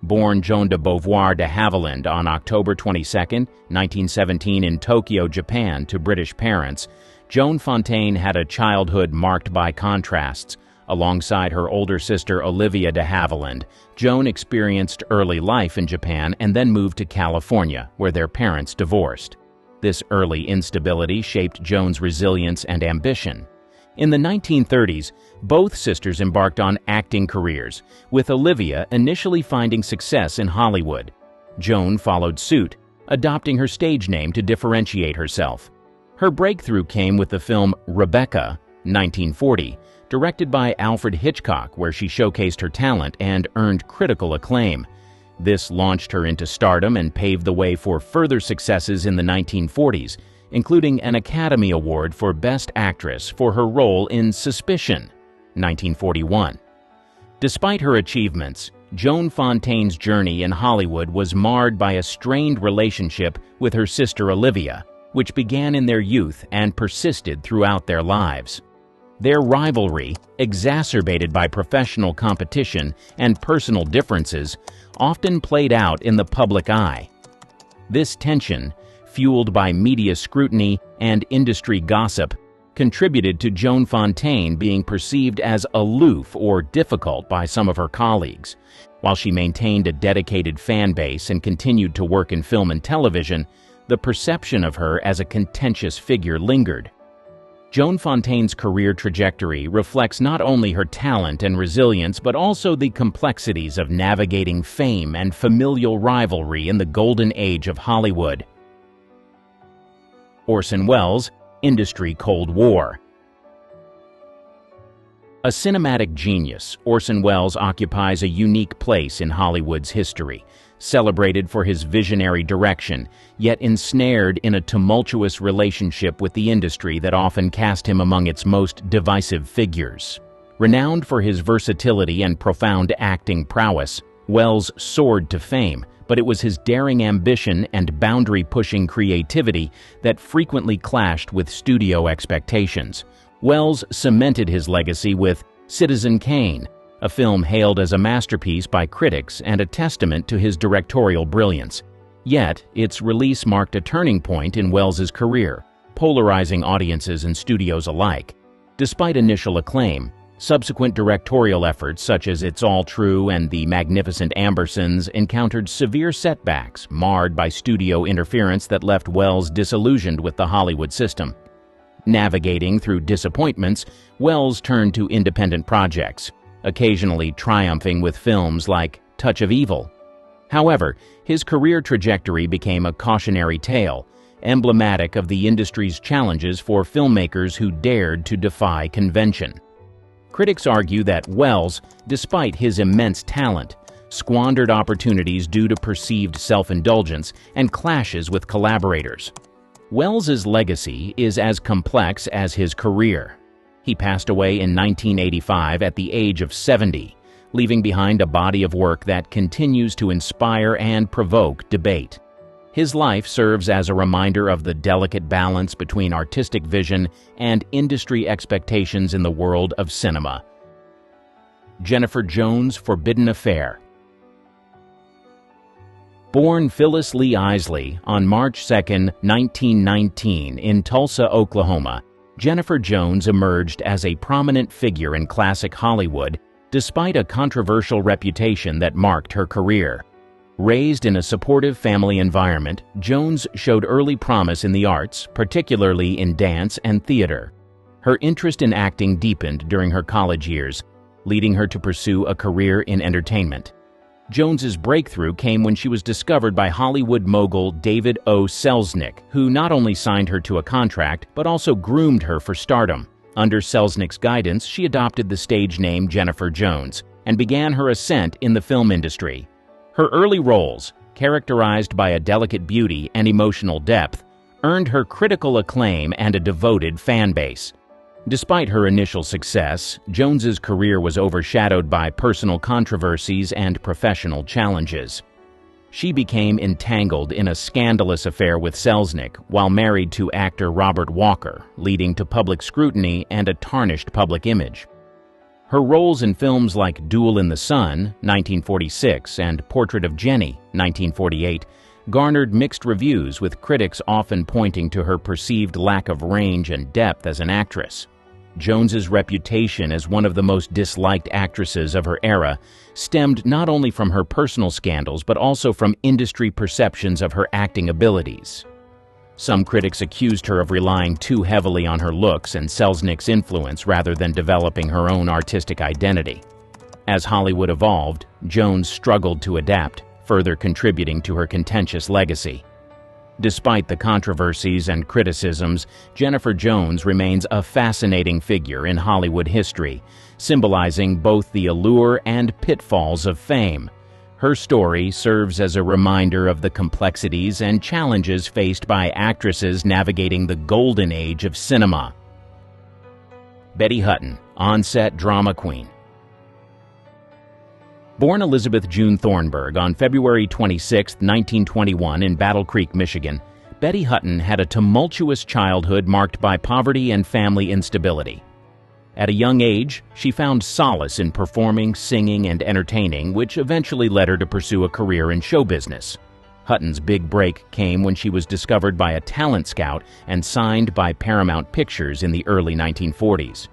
Born Joan de Beauvoir de Havilland on October 22, 1917 in Tokyo, Japan, to British parents, Joan Fontaine had a childhood marked by contrasts. Alongside her older sister Olivia de Havilland, Joan experienced early life in Japan and then moved to California, where their parents divorced. This early instability shaped Joan's resilience and ambition. In the 1930s, both sisters embarked on acting careers, with Olivia initially finding success in Hollywood. Joan followed suit, adopting her stage name to differentiate herself. Her breakthrough came with the film Rebecca, 1940, directed by Alfred Hitchcock, where she showcased her talent and earned critical acclaim. This launched her into stardom and paved the way for further successes in the 1940s, including an Academy Award for Best Actress for her role in Suspicion, 1941. Despite her achievements, Joan Fontaine's journey in Hollywood was marred by a strained relationship with her sister Olivia, which began in their youth and persisted throughout their lives. Their rivalry, exacerbated by professional competition and personal differences, often played out in the public eye. This tension, fueled by media scrutiny and industry gossip, contributed to Joan Fontaine being perceived as aloof or difficult by some of her colleagues. While she maintained a dedicated fan base and continued to work in film and television, the perception of her as a contentious figure lingered. Joan Fontaine's career trajectory reflects not only her talent and resilience, but also the complexities of navigating fame and familial rivalry in the golden age of Hollywood. Orson Welles, Industry Cold War. A cinematic genius, Orson Welles occupies a unique place in Hollywood's history, celebrated for his visionary direction, yet ensnared in a tumultuous relationship with the industry that often cast him among its most divisive figures. Renowned for his versatility and profound acting prowess, Welles soared to fame, but it was his daring ambition and boundary-pushing creativity that frequently clashed with studio expectations. Welles cemented his legacy with Citizen Kane, a film hailed as a masterpiece by critics and a testament to his directorial brilliance. Yet, its release marked a turning point in Welles's career, polarizing audiences and studios alike. Despite initial acclaim, subsequent directorial efforts such as It's All True and The Magnificent Ambersons encountered severe setbacks, marred by studio interference that left Welles disillusioned with the Hollywood system. Navigating through disappointments, Welles turned to independent projects, occasionally triumphing with films like Touch of Evil. However, his career trajectory became a cautionary tale, emblematic of the industry's challenges for filmmakers who dared to defy convention. Critics argue that Welles, despite his immense talent, squandered opportunities due to perceived self-indulgence and clashes with collaborators. Welles's legacy is as complex as his career. He passed away in 1985 at the age of 70, leaving behind a body of work that continues to inspire and provoke debate. His life serves as a reminder of the delicate balance between artistic vision and industry expectations in the world of cinema. Jennifer Jones' Forbidden Affair. Born Phyllis Lee Isley on March 2, 1919 in Tulsa, Oklahoma, Jennifer Jones emerged as a prominent figure in classic Hollywood despite a controversial reputation that marked her career. Raised in a supportive family environment, Jones showed early promise in the arts, particularly in dance and theater. Her interest in acting deepened during her college years, leading her to pursue a career in entertainment. Jones's breakthrough came when she was discovered by Hollywood mogul David O. Selznick, who not only signed her to a contract, but also groomed her for stardom. Under Selznick's guidance, she adopted the stage name Jennifer Jones and began her ascent in the film industry. Her early roles, characterized by a delicate beauty and emotional depth, earned her critical acclaim and a devoted fan base. Despite her initial success, Jones's career was overshadowed by personal controversies and professional challenges. She became entangled in a scandalous affair with Selznick while married to actor Robert Walker, leading to public scrutiny and a tarnished public image. Her roles in films like Duel in the Sun, 1946, and Portrait of Jenny, 1948, garnered mixed reviews, with critics often pointing to her perceived lack of range and depth as an actress. Jones's reputation as one of the most disliked actresses of her era stemmed not only from her personal scandals but also from industry perceptions of her acting abilities. Some critics accused her of relying too heavily on her looks and Selznick's influence rather than developing her own artistic identity. As Hollywood evolved, Jones struggled to adapt, further contributing to her contentious legacy. Despite the controversies and criticisms, Jennifer Jones remains a fascinating figure in Hollywood history, symbolizing both the allure and pitfalls of fame. Her story serves as a reminder of the complexities and challenges faced by actresses navigating the golden age of cinema. Betty Hutton, on-set drama queen. Born Elizabeth June Thornburg on February 26, 1921 in Battle Creek, Michigan, Betty Hutton had a tumultuous childhood marked by poverty and family instability. At a young age, she found solace in performing, singing, and entertaining, which eventually led her to pursue a career in show business. Hutton's big break came when she was discovered by a talent scout and signed by Paramount Pictures in the early 1940s.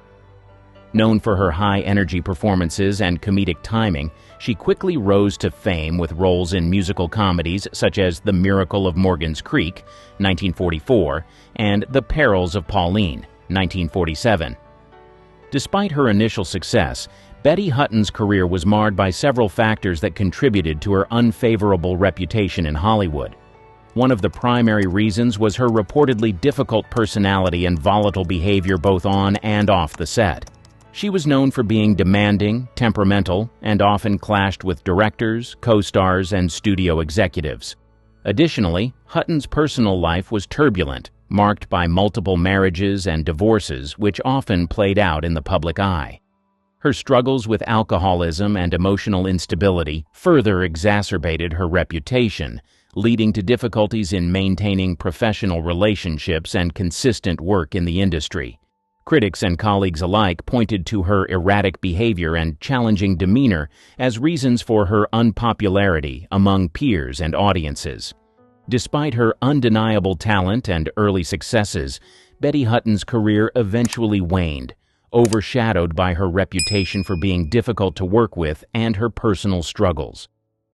Known for her high-energy performances and comedic timing, she quickly rose to fame with roles in musical comedies such as The Miracle of Morgan's Creek, 1944, and The Perils of Pauline, 1947. Despite her initial success, Betty Hutton's career was marred by several factors that contributed to her unfavorable reputation in Hollywood. One of the primary reasons was her reportedly difficult personality and volatile behavior both on and off the set. She was known for being demanding, temperamental, and often clashed with directors, co-stars, and studio executives. Additionally, Hutton's personal life was turbulent, marked by multiple marriages and divorces, which often played out in the public eye. Her struggles with alcoholism and emotional instability further exacerbated her reputation, leading to difficulties in maintaining professional relationships and consistent work in the industry. Critics and colleagues alike pointed to her erratic behavior and challenging demeanor as reasons for her unpopularity among peers and audiences. Despite her undeniable talent and early successes, Betty Hutton's career eventually waned, overshadowed by her reputation for being difficult to work with and her personal struggles.